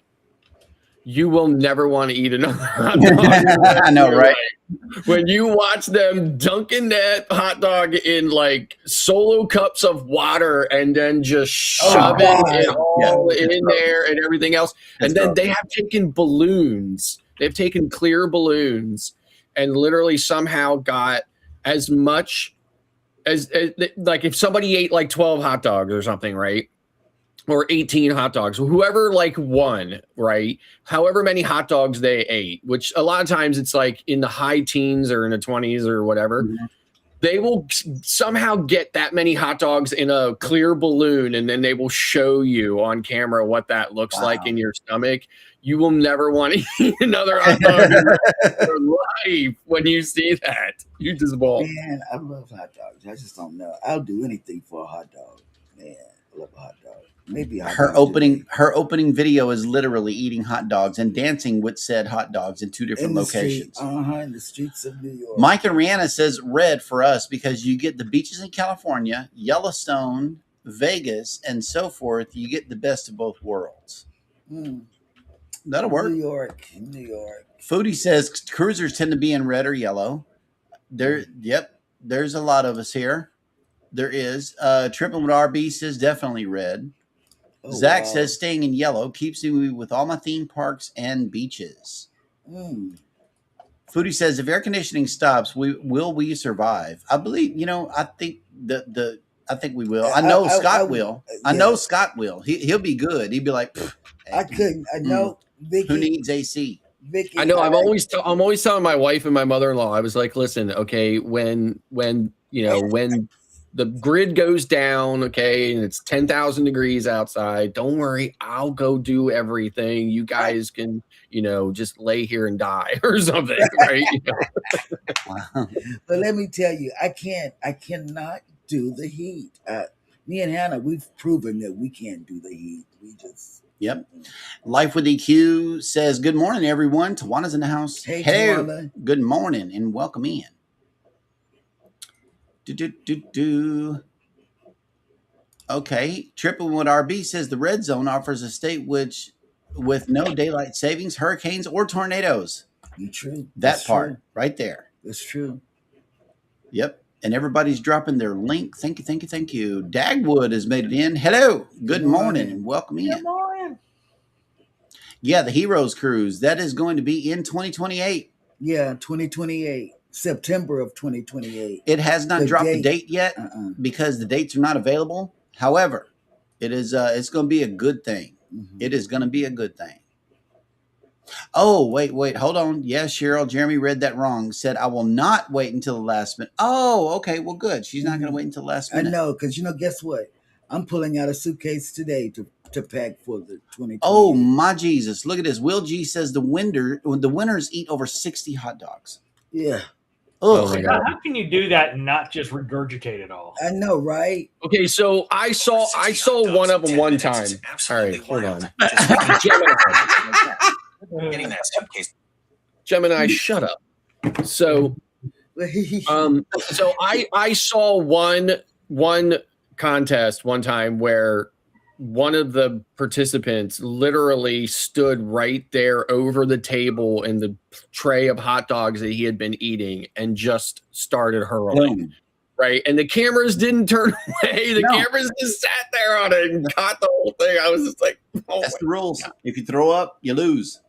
you will never want to eat another hot dog. I know, right? When you watch them dunking that hot dog in like solo cups of water and then just shoving it all in there and everything else. And then they have taken balloons. They've taken clear balloons and literally somehow got as much as like if somebody ate like 12 hot dogs or something, right? Or 18 hot dogs, whoever like won, right? However many hot dogs they ate, which a lot of times it's like in the high teens or in the 20s or whatever. Mm-hmm. They will somehow get that many hot dogs in a clear balloon, and then they will show you on camera what that looks like in your stomach. You will never want to eat another hot dog in your life when you see that. You just won't. Man, I love hot dogs. I just don't know. I'll do anything for a hot dog. Man, I love a hot dog. Maybe her opening video is literally eating hot dogs and dancing with said hot dogs in two different locations. In the streets of New York. Mike and Rihanna says Red for us because you get the beaches in California, Yellowstone, Vegas, and so forth. You get the best of both worlds. That'll work. New York. Foodie says cruisers tend to be in red or yellow. there's a lot of us here. There is. Triple with RB says definitely red. Oh, Zach wow. says staying in yellow keeps me with all my theme parks and beaches. Mm. Foodie says if air conditioning stops, will we survive? I believe, I think I think we will. I know Scott will. I know Scott will. He'll be good. He'll be like, I couldn't. I know. Vicky, who needs AC? Vicky, I know. I'm always telling my wife and my mother-in-law. I was like, listen, okay, when the grid goes down, okay, and it's 10,000 degrees outside, don't worry, I'll go do everything. You guys can, just lay here and die or something, right? But let me tell you, I cannot do the heat. Me and Hannah, we've proven that we can't do the heat. We just. Yep. Life with EQ says, good morning, everyone. Tawana's in the house. Hey, Tawana. Good morning and welcome in. Okay. Triple Wood RB says the red zone offers a state with no daylight savings, hurricanes, or tornadoes. True. That part right there. That's true. Yep. And everybody's dropping their link. Thank you. Dagwood has made it in. Hello. Good morning and welcome in. Good morning. Yeah, the Heroes Cruise. That is going to be in 2028. Yeah, 2028. September of 2028. It has not dropped the date yet because the dates are not available. However, it is it's going to be a good thing. Mm-hmm. It is going to be a good thing. Oh, wait, hold on. Yes, Cheryl, Jeremy read that wrong. Said, I will not wait until the last minute. Oh, okay, well, good. She's not going to wait until the last minute. I know, because, guess what? I'm pulling out a suitcase today to pack for the 2020. Oh, my Jesus. Look at this. Will G says the winners eat over 60 hot dogs. Yeah. Oh, my God. How can you do that and not just regurgitate it all? I know, right? Okay, so I saw one of them one time. All right, hold on. Getting that suitcase. Gemini, shut up. So, so I saw one contest one time where one of the participants literally stood right there over the table in the tray of hot dogs that he had been eating and just started hurling. Right. And the cameras didn't turn away. The cameras just sat there on it and caught the whole thing. I was just like, that's the rules. God. If you throw up, you lose.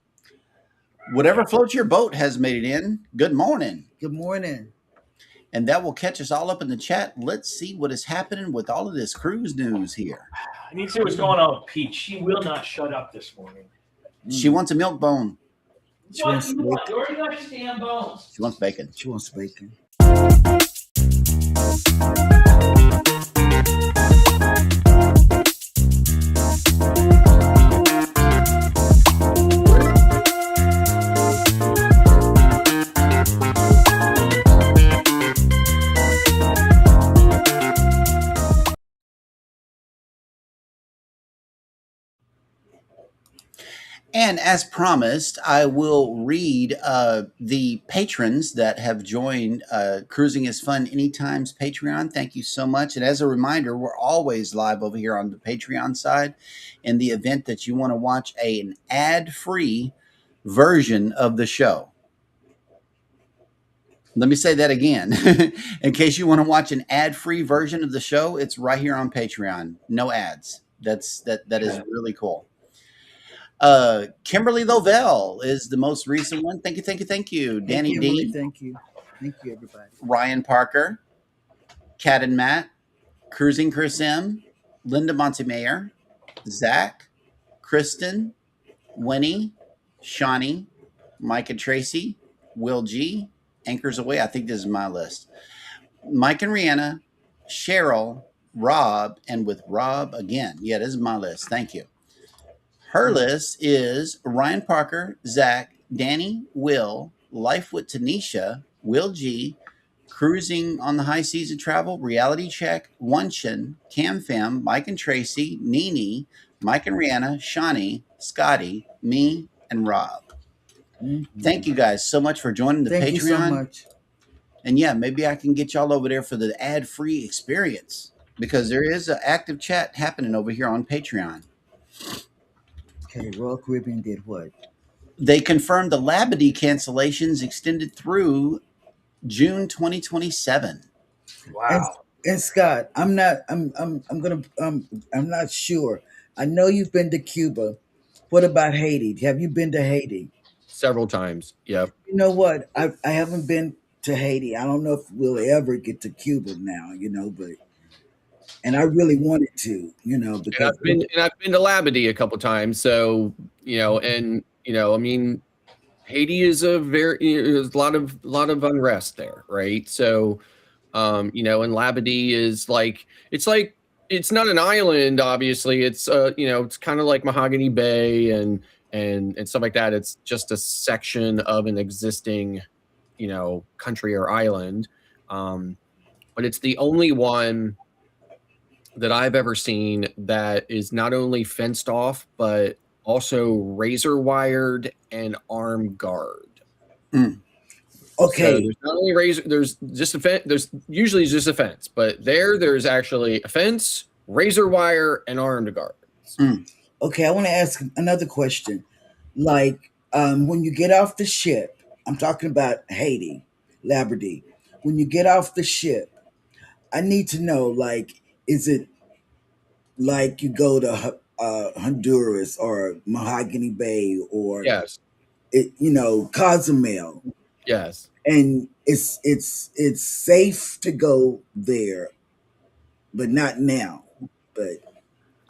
Whatever floats your boat has made it in. Good morning. Good morning. And that will catch us all up in the chat. Let's see what is happening with all of this cruise news here. I need to see what's going on with Peach. She will not shut up this morning. She wants a milk bone. She wants bacon. You already got your damn bones. She wants bacon. She wants bacon. And as promised, I will read the patrons that have joined Cruising is Fun Anytime's Patreon. Thank you so much. And as a reminder, we're always live over here on the Patreon side. In the event that you want to watch an ad-free version of the show. Let me say that again. In case you want to watch an ad-free version of the show, it's right here on Patreon. No ads. That is really cool. Kimberly Lovell is the most recent one. Thank you. Danny D. Thank you, everybody. Ryan Parker, Cat and Matt, Cruising Chris M, Linda Montemayor, Zach, Kristen, Winnie, Shawnee, Mike and Tracy, Will G, Anchors Away. I think this is my list. Mike and Rihanna, Cheryl, Rob, and with Rob again. Yeah, this is my list. Thank you. Her list is Ryan Parker, Zach, Danny, Will, Life with Tanisha, Will G, Cruising on the High Seas of Travel, Reality Check, Wunchin, Cam Fam, Mike and Tracy, Nene, Mike and Rihanna, Shawnee, Scotty, me, and Rob. Mm-hmm. Thank you guys so much for joining the Patreon. Thank you so much. And yeah, maybe I can get y'all over there for the ad-free experience because there is an active chat happening over here on Patreon. Okay, Royal Caribbean did what? They confirmed the Labadee cancellations extended through June 2027. Wow. And Scott, I'm not sure. I know you've been to Cuba. What about Haiti? Have you been to Haiti? Several times. Yep. You know what? I haven't been to Haiti. I don't know if we'll ever get to Cuba now, but and I really wanted to, And because I've been to Labadee a couple times. So, I mean, Haiti is there's a lot of unrest there, right? So, and Labadee is it's not an island, obviously. It's it's kind of like Mahogany Bay and stuff like that. It's just a section of an existing, country or island. But it's the only one that I've ever seen that is not only fenced off, but also razor wired and armed guard. okay. So there's not only there's just a fence. There's usually just a fence, but there's actually a fence, razor wire, and armed guards. Okay, I want to ask another question. Like, when you get off the ship, I'm talking about Haiti, Labadee. When you get off the ship, I need to know, like, is it like you go to Honduras or Mahogany Bay or Yes. Cozumel, Yes. and it's safe to go there, but not now. But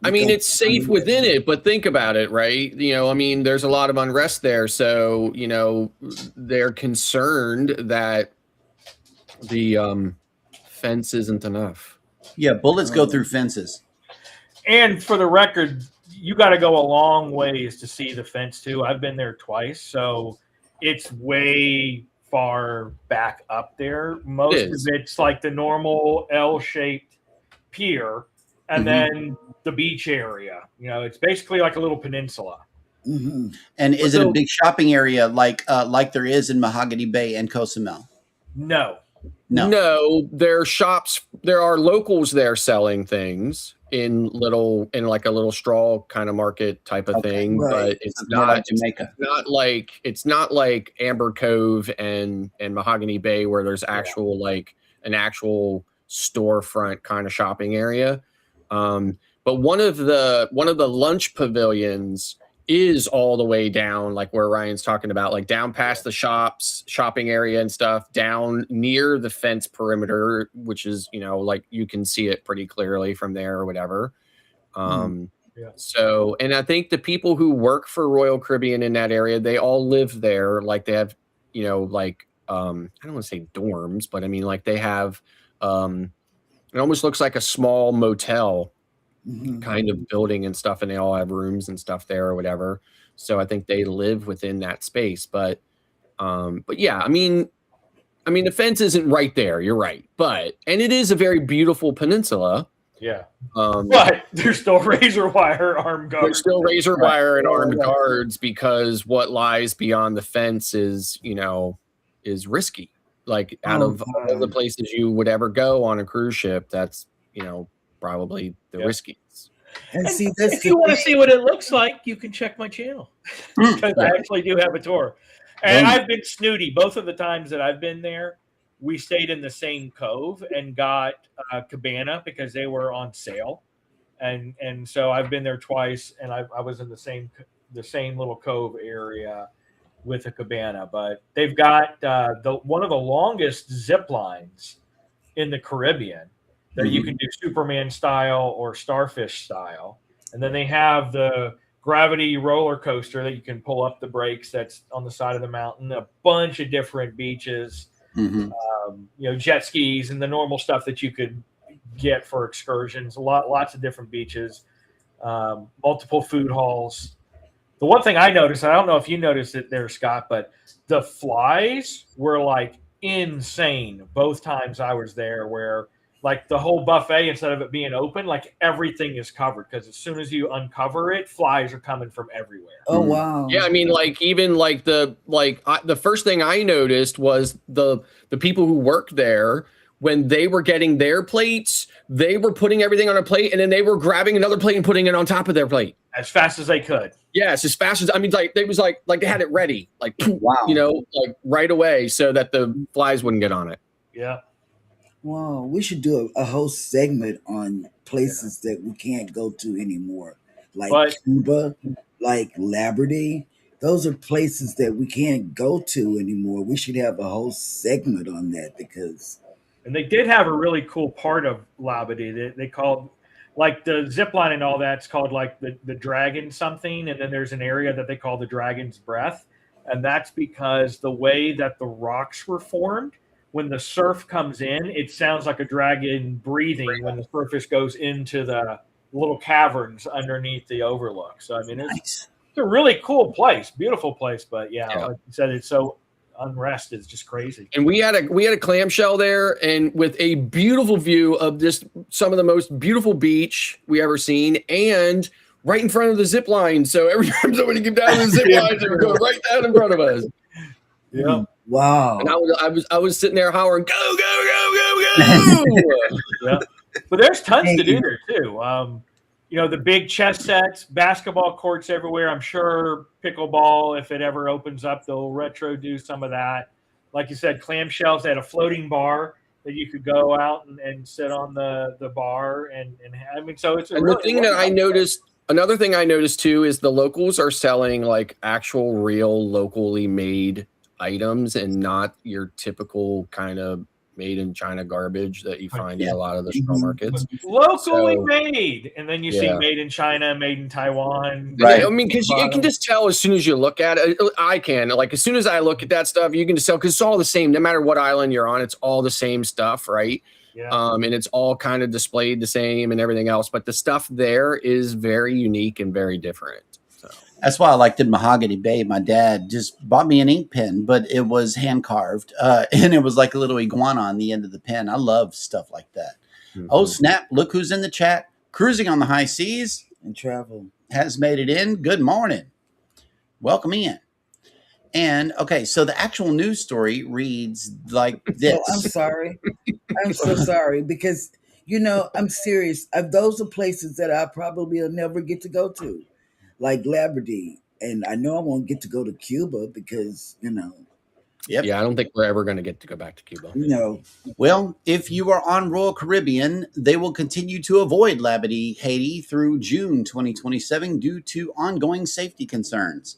I mean, it's safe within it, but think about it, right? There's a lot of unrest there. So, they're concerned that the fence isn't enough. Yeah, bullets go through fences. And for the record, you got to go a long ways to see the fence too. I've been there twice, so it's way far back up there. Most of it's like the normal L-shaped pier, and then the beach area. It's basically like a little peninsula. Mm-hmm. And is it a big shopping area like there is in Mahogany Bay and Cozumel? No. There are shops. There are locals there selling things in like a little straw kind of market type of thing, right. But it's not Jamaica. It's not like Amber Cove and Mahogany Bay where there's actual like an actual storefront kind of shopping area. But one of the lunch pavilions is all the way down, like where Ryan's talking about, like down past the shopping area and stuff, down near the fence perimeter, which is, like you can see it pretty clearly from there or whatever. So, and I think the people who work for Royal Caribbean in that area, they all live there. Like they have, I don't want to say dorms, but I mean, like they have, it almost looks like a small motel kind of building and stuff, and they all have rooms and stuff there or whatever. So I think they live within that space. But yeah, I mean the fence isn't right there. You're right, and it is a very beautiful peninsula. Yeah. But there's still razor wire armed guards. There's still razor wire and armed guards because what lies beyond the fence is risky. Like out of all the places you would ever go on a cruise ship, that's probably the riskiest. And see, if you want to see what it looks like, you can check my channel because I actually do have a tour. And I've been snooty both of the times that I've been there. We stayed in the same cove and got a cabana because they were on sale, and so I've been there twice, and I was in the same little cove area with a cabana. But they've got one of the longest zip lines in the Caribbean that you can do Superman style or starfish style, and then they have the gravity roller coaster that you can pull up the brakes. That's on the side of the mountain. A bunch of different beaches. Jet skis and the normal stuff that you could get for excursions. Lots of different beaches, multiple food halls. The one thing I noticed, I don't know if you noticed it there, Scott, but the flies were like insane both times I was there, where like the whole buffet, instead of it being open, like everything is covered, because as soon as you uncover it, flies are coming from everywhere. Oh wow! Yeah, I mean, like even like the first thing I noticed was the people who worked there, when they were getting their plates, they were putting everything on a plate, and then they were grabbing another plate and putting it on top of their plate as fast as they could. Yes, as fast as they was like they had it ready, like wow, like right away, so that the flies wouldn't get on it. Yeah. Wow, we should do a whole segment on places that we can't go to anymore, like But Cuba, like Labradee. Those are places that we can't go to anymore. We should have a whole segment on that because and they did have a really cool part of Labadee. They called like the zip line and all that's called like the dragon something, and then there's an area that they call the dragon's breath, and that's because the way that the rocks were formed, when the surf comes in, it sounds like a dragon breathing when the surface goes into the little caverns underneath the overlook. So I mean, nice. it's a really cool place, beautiful place, but yeah, Yeah. like you said, it's so unrest is just crazy. And we had a clamshell there, and with a beautiful view of just some of the most beautiful beach we ever seen, and right in front of the zip line. So every time somebody came down the zip line, they were going right down in front of us. Yeah. Wow. And I was sitting there hollering, "Go, go, go, go, go!" Yeah, but there's tons to do there too. You know, the big chess sets, basketball courts everywhere. I'm sure pickleball, if it ever opens up, they'll retro do some of that. Like you said, clamshells. They had a floating bar that you could go out and sit on the bar and I mean, so it's a And really the thing that I noticed, another thing I noticed too, is the locals are selling like actual, real, locally made items and not your typical kind of made in China garbage that you find in a lot of the straw markets. locally So- made, and then you see Yeah. made in China, made in Taiwan. Right. I mean, because you can just tell as soon as you look at it. I can, like, as soon as I look at that stuff, you can just tell because it's all the same. No matter what island you're on, it's all the same stuff, right? Yeah. And it's all kind of displayed the same and everything else. But the stuff there is very unique and very different. So That's why I liked in Mahogany Bay. My dad just bought me an ink pen, but it was hand carved, and it was like a little iguana on the end of the pen. I love stuff like that. Oh snap! Look who's in the chat. Cruising on the high seas And travel. has made it in. Good morning. Welcome in. And okay, so the actual news story reads like this. Oh, I'm sorry. I'm so sorry because I'm serious. Those are places that I probably will never get to go to, like Labradee, and I know I won't get to go to Cuba because Yep. yeah, I don't think we're ever going to get to go back to Cuba. Well, if you are on Royal Caribbean, they will continue to avoid Labadee, Haiti through June 2027 due to ongoing safety concerns.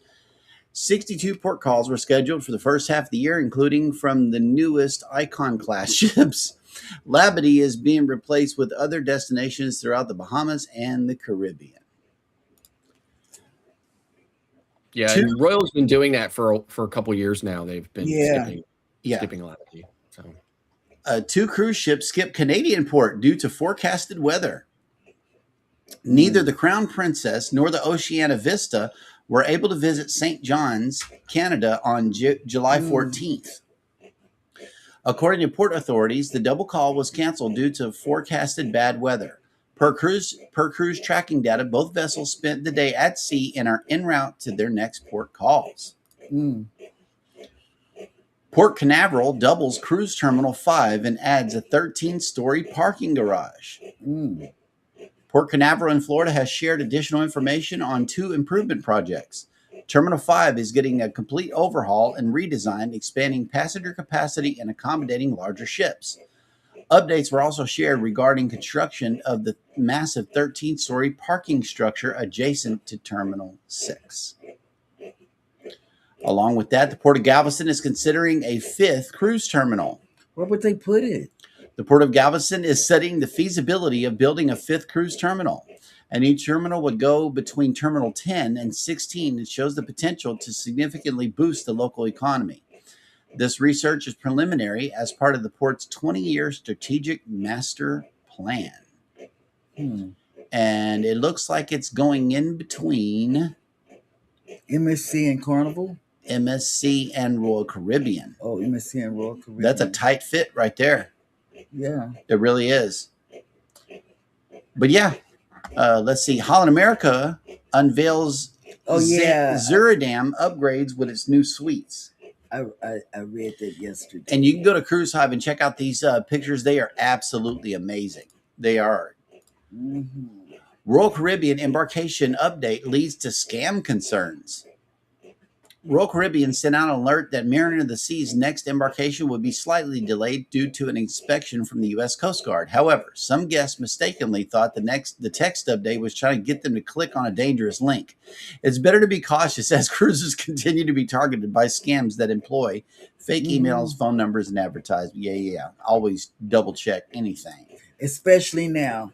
62 port calls were scheduled for the first half of the year, including from the newest Icon-class ships. Labadee is being replaced with other destinations throughout the Bahamas and the Caribbean. Yeah, and Royal's been doing that for a couple years now. They've been skipping Labadee. So 2 cruise ships skip Canadian port due to forecasted weather. Neither the Crown Princess nor the Oceana Vista were able to visit St. John's, Canada on July 14th. According to port authorities, the double call was canceled due to forecasted bad weather. Per cruise tracking data, both vessels spent the day at sea and are en route to their next port calls. Port Canaveral doubles Cruise Terminal 5 and adds a 13-story parking garage. Port Canaveral in Florida has shared additional information on 2 improvement projects. Terminal 5 is getting a complete overhaul and redesign, expanding passenger capacity and accommodating larger ships. Updates were also shared regarding construction of the massive 13-story parking structure adjacent to Terminal 6. Along with that, the Port of Galveston is considering a 5th cruise terminal. Where would they put it? The Port of Galveston is studying the feasibility of building a 5th cruise terminal. A new terminal would go between Terminal 10 and 16 and shows the potential to significantly boost the local economy. This research is preliminary as part of the port's 20-year strategic master plan. And it looks like it's going in between MSC and Carnival? MSC and Royal Caribbean. Oh, MSC and Royal Caribbean. That's a tight fit right there. Yeah. It really is. But yeah, let's see. Holland America unveils Zuridam upgrades with its new suites. I read that yesterday. And you can go to Cruise Hive and check out these pictures. They are absolutely amazing. They are. Royal Caribbean embarkation update leads to scam concerns. Royal Caribbean sent out an alert that Mariner of the Sea's next embarkation would be slightly delayed due to an inspection from the U.S. Coast Guard. However, some guests mistakenly thought the text update was trying to get them to click on a dangerous link. It's better to be cautious as cruises continue to be targeted by scams that employ fake emails, phone numbers, and advertising. Yeah. Always double check anything. Especially now.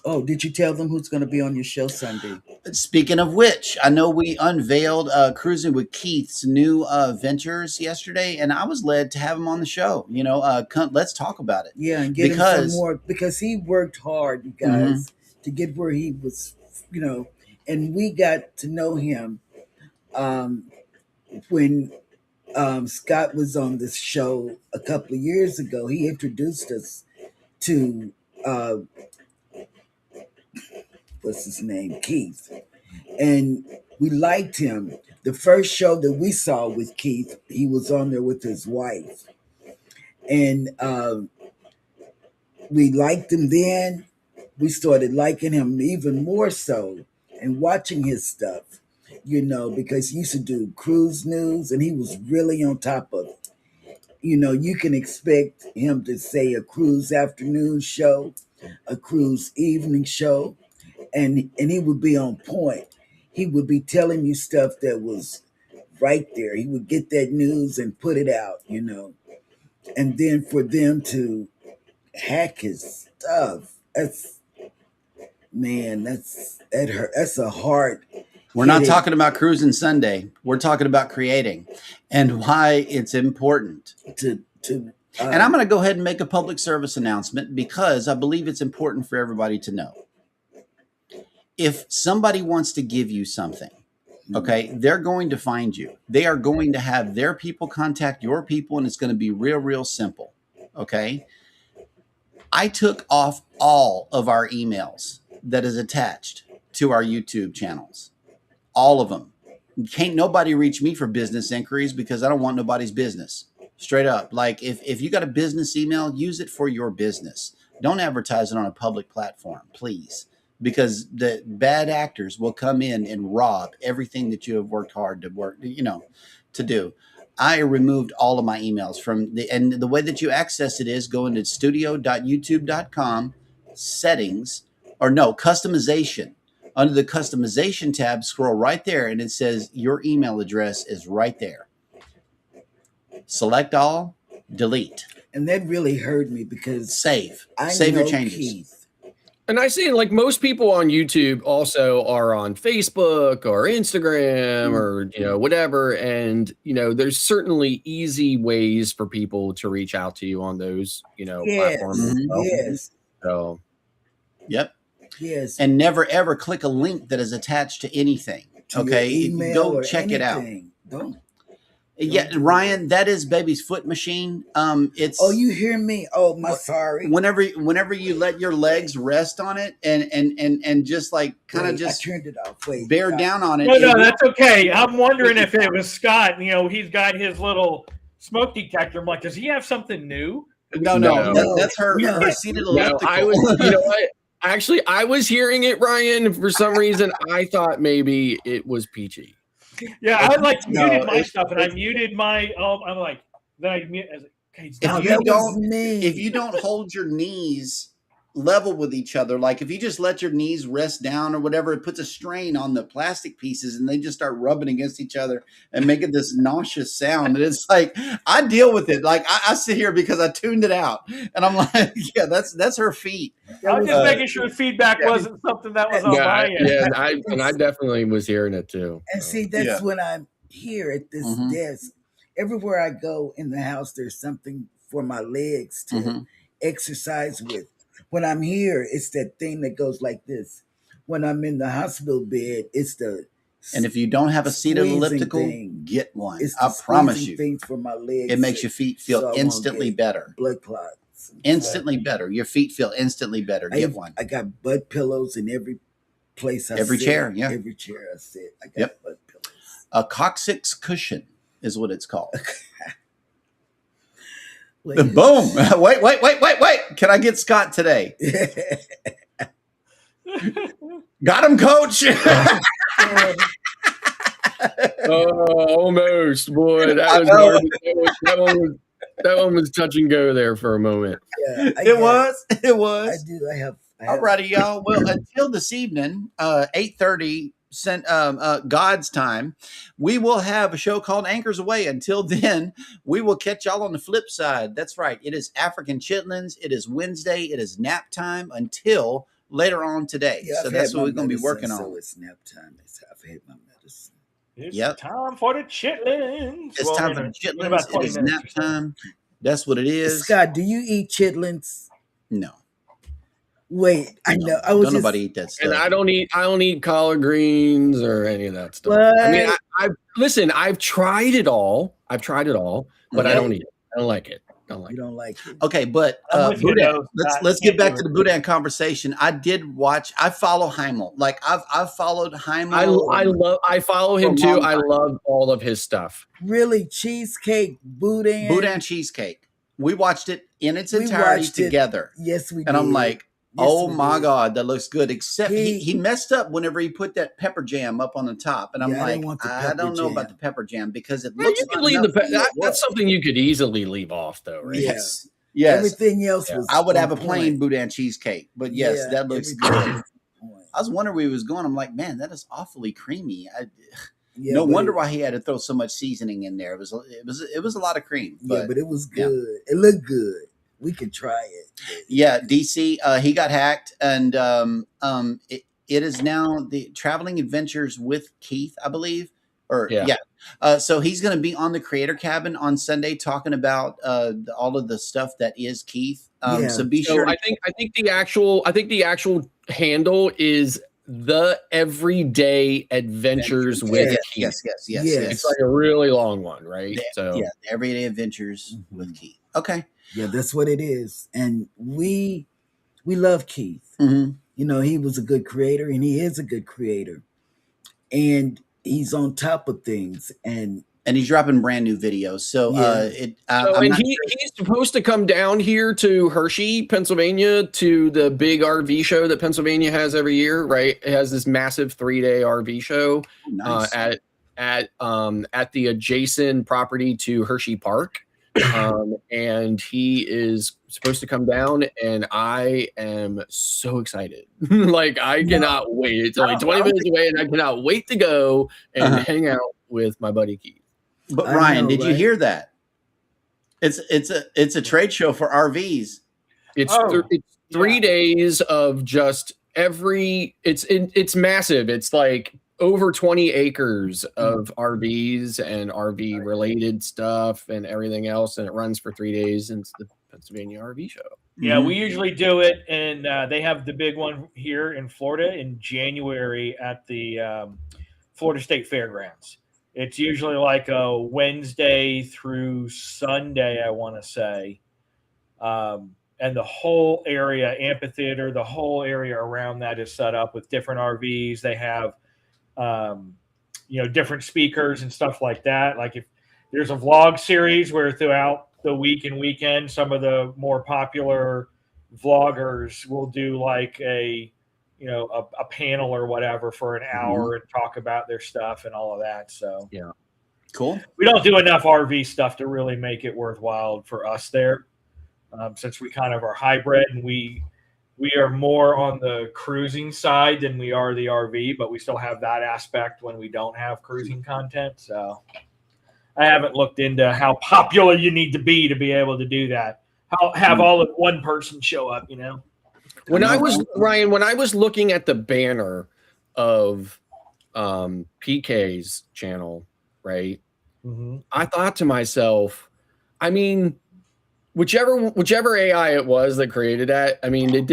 Oh, did you tell them who's going to be on your show Sunday? Speaking of which, I know we unveiled Cruising with Keith's new ventures yesterday, and I was led to have him on the show. Let's talk about it. Yeah, and get him some more, because he worked hard, you guys, to get where he was, and we got to know him when Scott was on this show a couple of years ago. He introduced us to what's his name, Keith, and we liked him. The first show that we saw with Keith, he was on there with his wife, and we liked him then. We started liking him even more so and watching his stuff, because he used to do cruise news and he was really on top of it. You can expect him to say a cruise afternoon show, a cruise evening show, and he would be on point. He would be telling you stuff that was right there. He would get that news and put it out, And then for them to hack his stuff, that's a hard. We're not talking about Cruising Sunday. We're talking about creating and why it's important to and I'm going to go ahead and make a public service announcement because I believe it's important for everybody to know. If somebody wants to give you something, okay, they're going to find you. They are going to have their people contact your people, and it's going to be real, real simple, okay? I took off all of our emails that is attached to our YouTube channels, all of them. Can't nobody reach me for business inquiries because I don't want nobody's business. Straight up. Like if you got a business email, use it for your business. Don't advertise it on a public platform, please. Because the bad actors will come in and rob everything that you have worked hard to do. I removed all of my emails and the way that you access it is go into studio.youtube.com settings, customization. Under the customization tab, scroll right there and it says your email address is right there. Select all, delete. And that really hurt me because save your changes. Keith. And I see like most people on YouTube also are on Facebook or Instagram or, whatever. And, there's certainly easy ways for people to reach out to you on those, platforms. As well. Yes. So, yep. Yes. And never, ever click a link that is attached to anything. Okay. Go check it out. Don't. Yeah, Ryan, that is Baby's Foot Machine. It's. Oh, you hear me? Oh, sorry. Whenever you let your legs rest on it and just like kind of just I turned it off. Wait, bear down on it. No, that's okay. I'm wondering if it was Scott. He's got his little smoke detector. I'm like, does he have something new? No. That's her seated elliptical. I was. You know what? Actually, I was hearing it, Ryan. For some reason, I thought maybe it was Peachy. Yeah, I muted my stuff, and I muted my. I'm like, then I mute. Okay, if you don't hold your knees level with each other, like if you just let your knees rest down or whatever, it puts a strain on the plastic pieces, and they just start rubbing against each other and making this nauseous sound. And it's like I deal with it. Like I sit here because I tuned it out, and I'm like, yeah, that's her feet. I'm just making sure feedback wasn't something that was on my end. Yeah, and I definitely was hearing it too. And see, that's when I'm here at this desk. Everywhere I go in the house, there's something for my legs to exercise with. When I'm here, it's that thing that goes like this. When I'm in the hospital bed, it's the. And if you don't have a seated elliptical, get one. I promise you. Things for my legs. It makes your feet feel instantly better. Blood clots. Instantly better. Your feet feel instantly better. Get one. I got butt pillows in every place I sit. Every chair, yeah. Every chair I sit. I got butt pillows. A coccyx cushion is what it's called. Boom. Wait. Can I get Scott today? Got him, coach. Almost, boy. That I was know. hard. That one was touch and go there for a moment. Yeah, It was. I do. I have. Alrighty, y'all. Well, until this evening, 8:30 God's time, we will have a show called Anchors Away. Until then, we will catch y'all on the flip side. That's right. It is African Chitlins. It is Wednesday. It is nap time until later on today. Yeah, so I've that's had what my we're going to be medicine, working So on. it's nap time. I've had my medicine. It's Yep. time for the chitlins. It's time for in chitlins. about It 20 is minutes nap or so. time. That's what it is. Scott, do you eat chitlins? No. Wait, I know. I Don't was just. nobody eat that stuff. And I don't eat collard greens or any of that stuff. I mean, listen, I've tried it all. But I don't eat it. I don't like it. You don't like it. Okay, but I'm with you, Boudin, though, let's Scott. get back Can't to do the it. Boudin conversation. I follow Heimel. Like I've followed Heimel. I follow him For a long too. I time. love all of his stuff. Really, cheesecake, boudin. Boudin cheesecake. We watched it in its We entirety watched it. together. Yes, we did. And I'm like, Yes, oh we my did. God, that looks good. Except He- he messed up whenever he put that pepper jam up on the top. And I'm Yeah, I didn't like, want the I pepper don't know about jam. the pepper jam because it Well, looks you could like leave the nothing. that's something you could easily leave off, though, right? Yes. Yes. Everything else Yeah. was. I would have a on plain point. Boudin cheesecake. But yes, Yeah, that looks everything good. was on point. I was wondering where he was going. I'm like, man, that is awfully creamy. Yeah, No but wonder it- why he had to throw so much seasoning in there. It was a lot of cream. Yeah, but it was yeah. good. It looked good. We could try it. Yeah, DC, he got hacked, and it is now the Traveling Adventures with Keith, I believe. So he's going to be on the Creator Cabin on Sunday talking about all of the stuff that is Keith. Yeah. So be So sure. I think the actual handle is the Everyday Adventures with Keith. Yes. It's like a really long one, right? So Yeah, the Everyday Adventures with Keith. Okay. Yeah, that's what it is. And we love Keith. Mm-hmm. You know, he was a good creator, and he is a good creator. And he's on top of things. And And he's dropping brand new videos. So he's supposed to come down here to Hershey, Pennsylvania, to the big RV show that Pennsylvania has every year, right? It has this massive 3-day RV show nice. at the adjacent property to Hershey Park. And he is supposed to come down, and I am so excited. Like, I cannot wait. It's only 20 minutes away, and I cannot wait to go and hang out with my buddy Keith. But I Ryan, know, did you right? hear that? It's a trade show for RVs. It's 3 days of just it's massive. It's like over 20 acres of RVs and RV related stuff and everything else. And it runs for 3 days. And it's the Pennsylvania RV show. Yeah, we usually do it, and they have the big one here in Florida in January at the Florida State Fairgrounds. It's usually like a Wednesday through Sunday, I want to say. And the whole area, amphitheater, the whole area around that is set up with different RVs. They have, different speakers and stuff like that. Like if there's a vlog series where throughout the week and weekend, some of the more popular vloggers will do like a panel or whatever for an hour and talk about their stuff and all of that. So yeah, Cool. we don't do enough RV stuff to really make it worthwhile for us there, since we kind of are hybrid and we are more on the cruising side than we are the RV, but we still have that aspect when we don't have cruising content. So I haven't looked into how popular you need to be able to do that. Have all of one person show up, When I was looking at the banner of PK's channel, right? Mm-hmm. I thought to myself, I mean, whichever AI it was that created that, I mean, it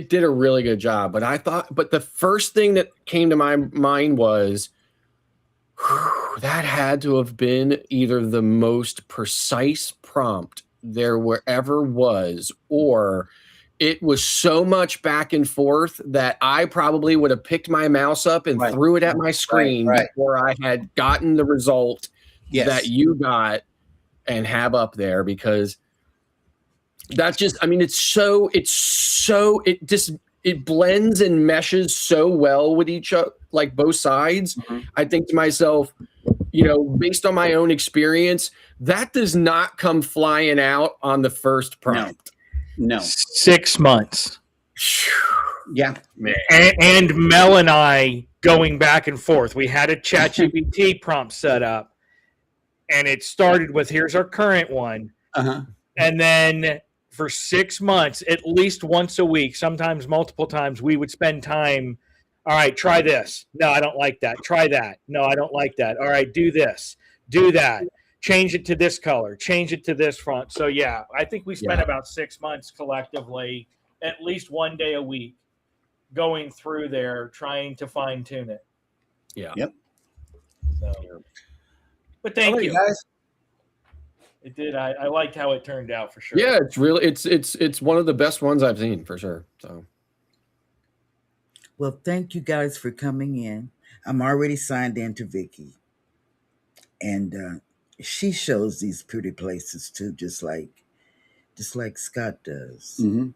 did a really good job. But the first thing that came to my mind was, that had to have been either the most precise prompt there ever was, or it was so much back and forth that I probably would have picked my mouse up and threw it at my screen before I had gotten the result that you got and have up there, because that's just, I mean, it blends and meshes so well with each other, like both sides. I think to myself, you know, based on my own experience, that does not come flying out on the first prompt. No. 6 months. Yeah. And Mel and I going back and forth. We had a ChatGPT prompt set up, and it started with, here's our current one. Uh-huh. And then for 6 months, at least once a week, sometimes multiple times, we would spend time. All right, try this. No, I don't like that. Try that. No, I don't like that. All right, do this. Do that. Change it to this color. Change it to this font. So, yeah, I think we spent about 6 months collectively, at least one day a week, going through there trying to fine tune it. Yeah. Yep. So, but thank you guys. It did. I liked how it turned out for sure. Yeah, it's really it's one of the best ones I've seen for sure. So, Well, thank you guys for coming in. I'm already signed in to Vicky, and she shows these pretty places too, just like Scott does. Mm-hmm.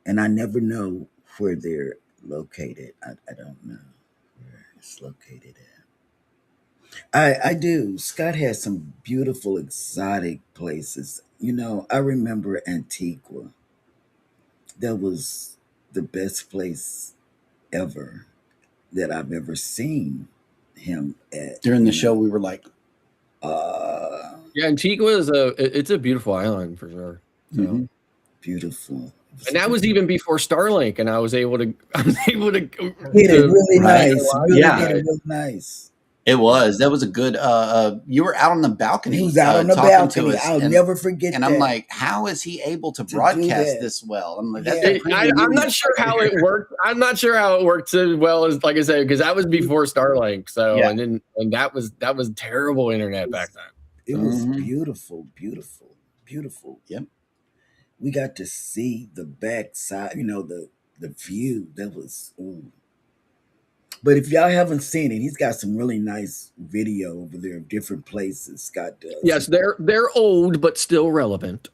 And I never know where they're located. I don't know where it's located at. I do. Scott has some beautiful exotic places. You know, I remember Antigua. That was the best place ever that I've ever seen him at. During the show, we were like, yeah, Antigua is it's a beautiful island for sure. So. Mm-hmm. Beautiful. And that was even before Starlink, and I was able to Get it really nice. Really Yeah. get it real nice. it was. That was a good, you were out on the balcony. He was out on the talking balcony. to us, I'll and, never forget and that. I'm like, how is he able to do broadcast that. this well? I'm like, Yeah. that's I'm not sure how it worked. I'm not sure how it worked as well as, like I said, because that was before Starlink. So Yeah. and that was terrible internet back then. It was Mhm. beautiful, beautiful, beautiful. Yep. We got to see the backside, you know, the view. That was, ooh. But if y'all haven't seen it, he's got some really nice video over there of different places. Scott does. Yes, they're old but still relevant.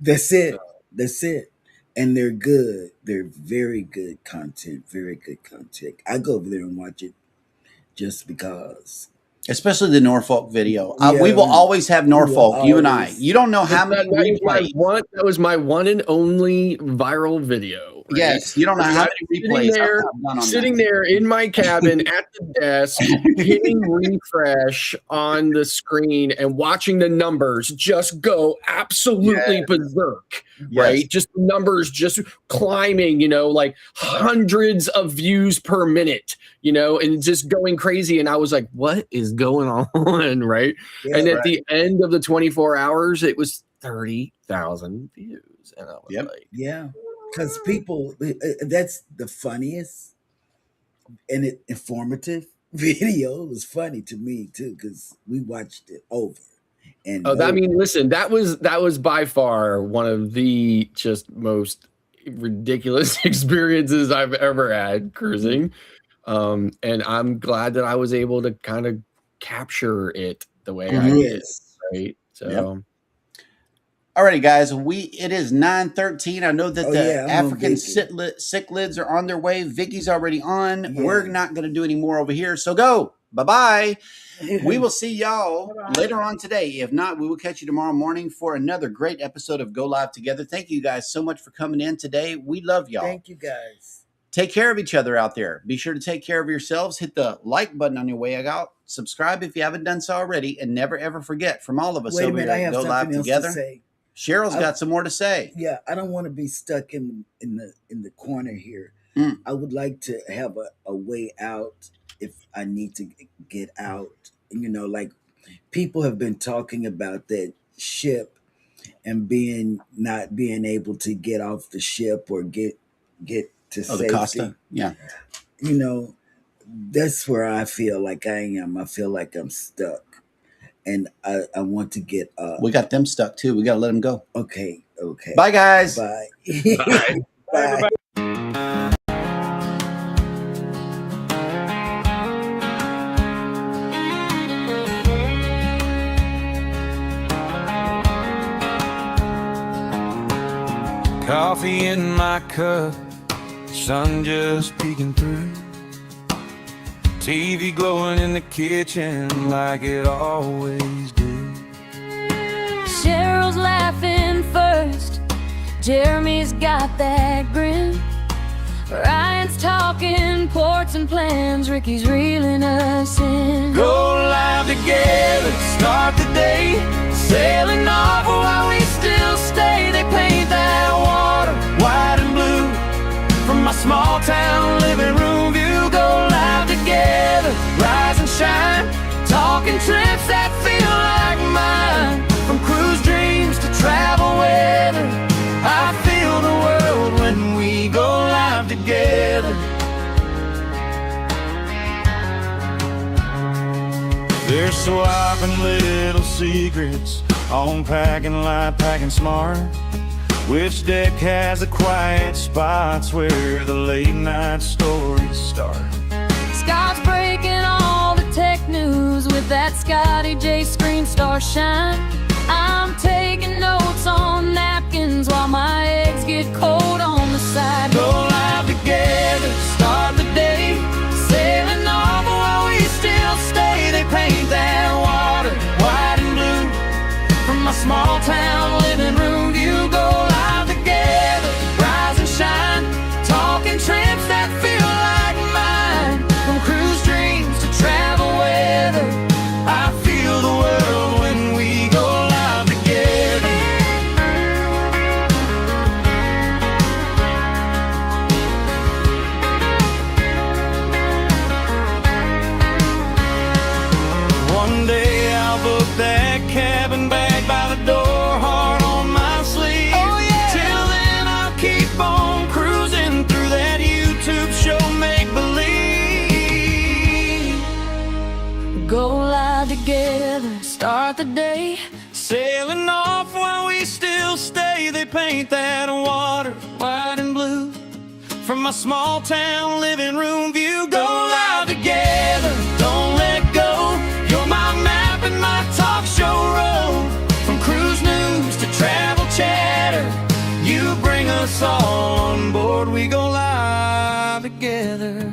That's it. That's it. And they're good. They're very good content. Very good content. I go over there and watch it just because. especially the Norfolk video. Yeah. We will always have Norfolk, you and I. always. You don't know how many replays. That was my one and only viral video. Right? Yes, you don't know how many replays Sitting there, I've done on sitting that. there in my cabin at the desk, hitting refresh on the screen and watching the numbers just go absolutely berserk, right? Yes. Just numbers just climbing, you know, like hundreds of views per minute, you know, and just going crazy. And I was like, what is going on, right? Yeah, and at right. the end of the 24 hours, it was 30,000 views. And I was Yep. like, Yeah. Because people, that's the funniest and informative video. It was funny to me too, because we watched it over. And I mean, listen, that was by far one of the just most ridiculous experiences I've ever had cruising. And I'm glad that I was able to kind of capture it the way I did. yes. Right. So Yep. Alrighty, guys. It is 9:13. I know that Oh, the yeah, I'm on African Vicky. cichlids are on their way. Vicky's already on. Yeah. We're not going to do any more over here. So go. Bye-bye. We will see y'all later on today. If not, we will catch you tomorrow morning for another great episode of Go Live Together. Thank you guys so much for coming in today. We love y'all. Thank you guys. Take care of each other out there. Be sure to take care of yourselves. Hit the like button on your way out. Subscribe if you haven't done so already. And never, ever forget, from all of us Wait a over minute, I here at have Go Live something else Together, to say. Cheryl's got some more to say. Yeah, I don't want to be stuck in the corner here. Mm. I would like to have a way out if I need to get out. You know, like people have been talking about that ship and not being able to get off the ship or get to Oh, safety. the Costa. Yeah. You know, that's where I feel like I am. I feel like I'm stuck. And I want to get up. We got them stuck too. We got to let them go. Okay. Bye, guys. Bye. Bye. Bye. Coffee in my cup, sun just peeking through. TV glowing in the kitchen like it always did. Cheryl's laughing first, Jeremy's got that grin, Ryan's talking ports and plans, Ricky's reeling us in. Go live together, start the day, sailing off while we still stay. They paint that water white and blue from my small town living room view. Go live together, rise and shine, talking trips that feel like mine. From cruise dreams to travel weather, I feel the world when we go live together. They're swapping little secrets on packing light, packing smart. Which deck has the quiet spots where the late night stories start? Scott's breaking all the tech news with that Scotty J Screen Star shine. I'm taking notes on napkins while my eggs get cold on the side. Go live together, start the day, sailing off while we still stay. They paint that water white and blue from my small town living room view. Go live together, rise and shine, talking trips that feel like mine. From cruise dreams to travel weather, I feel the world when we go live together. One day I'll book that cabin bag by the door, heart on my sleeve. Oh, yeah. Till then I'll keep on cruising through that YouTube show, make believe. Go live together, start the day, Sailing off while we still stay. They paint that water white and blue from my small town living room view. Go live together, don't let go. You're my map and my talk show road. From cruise news to travel chatter, you bring us all on board. We go live together.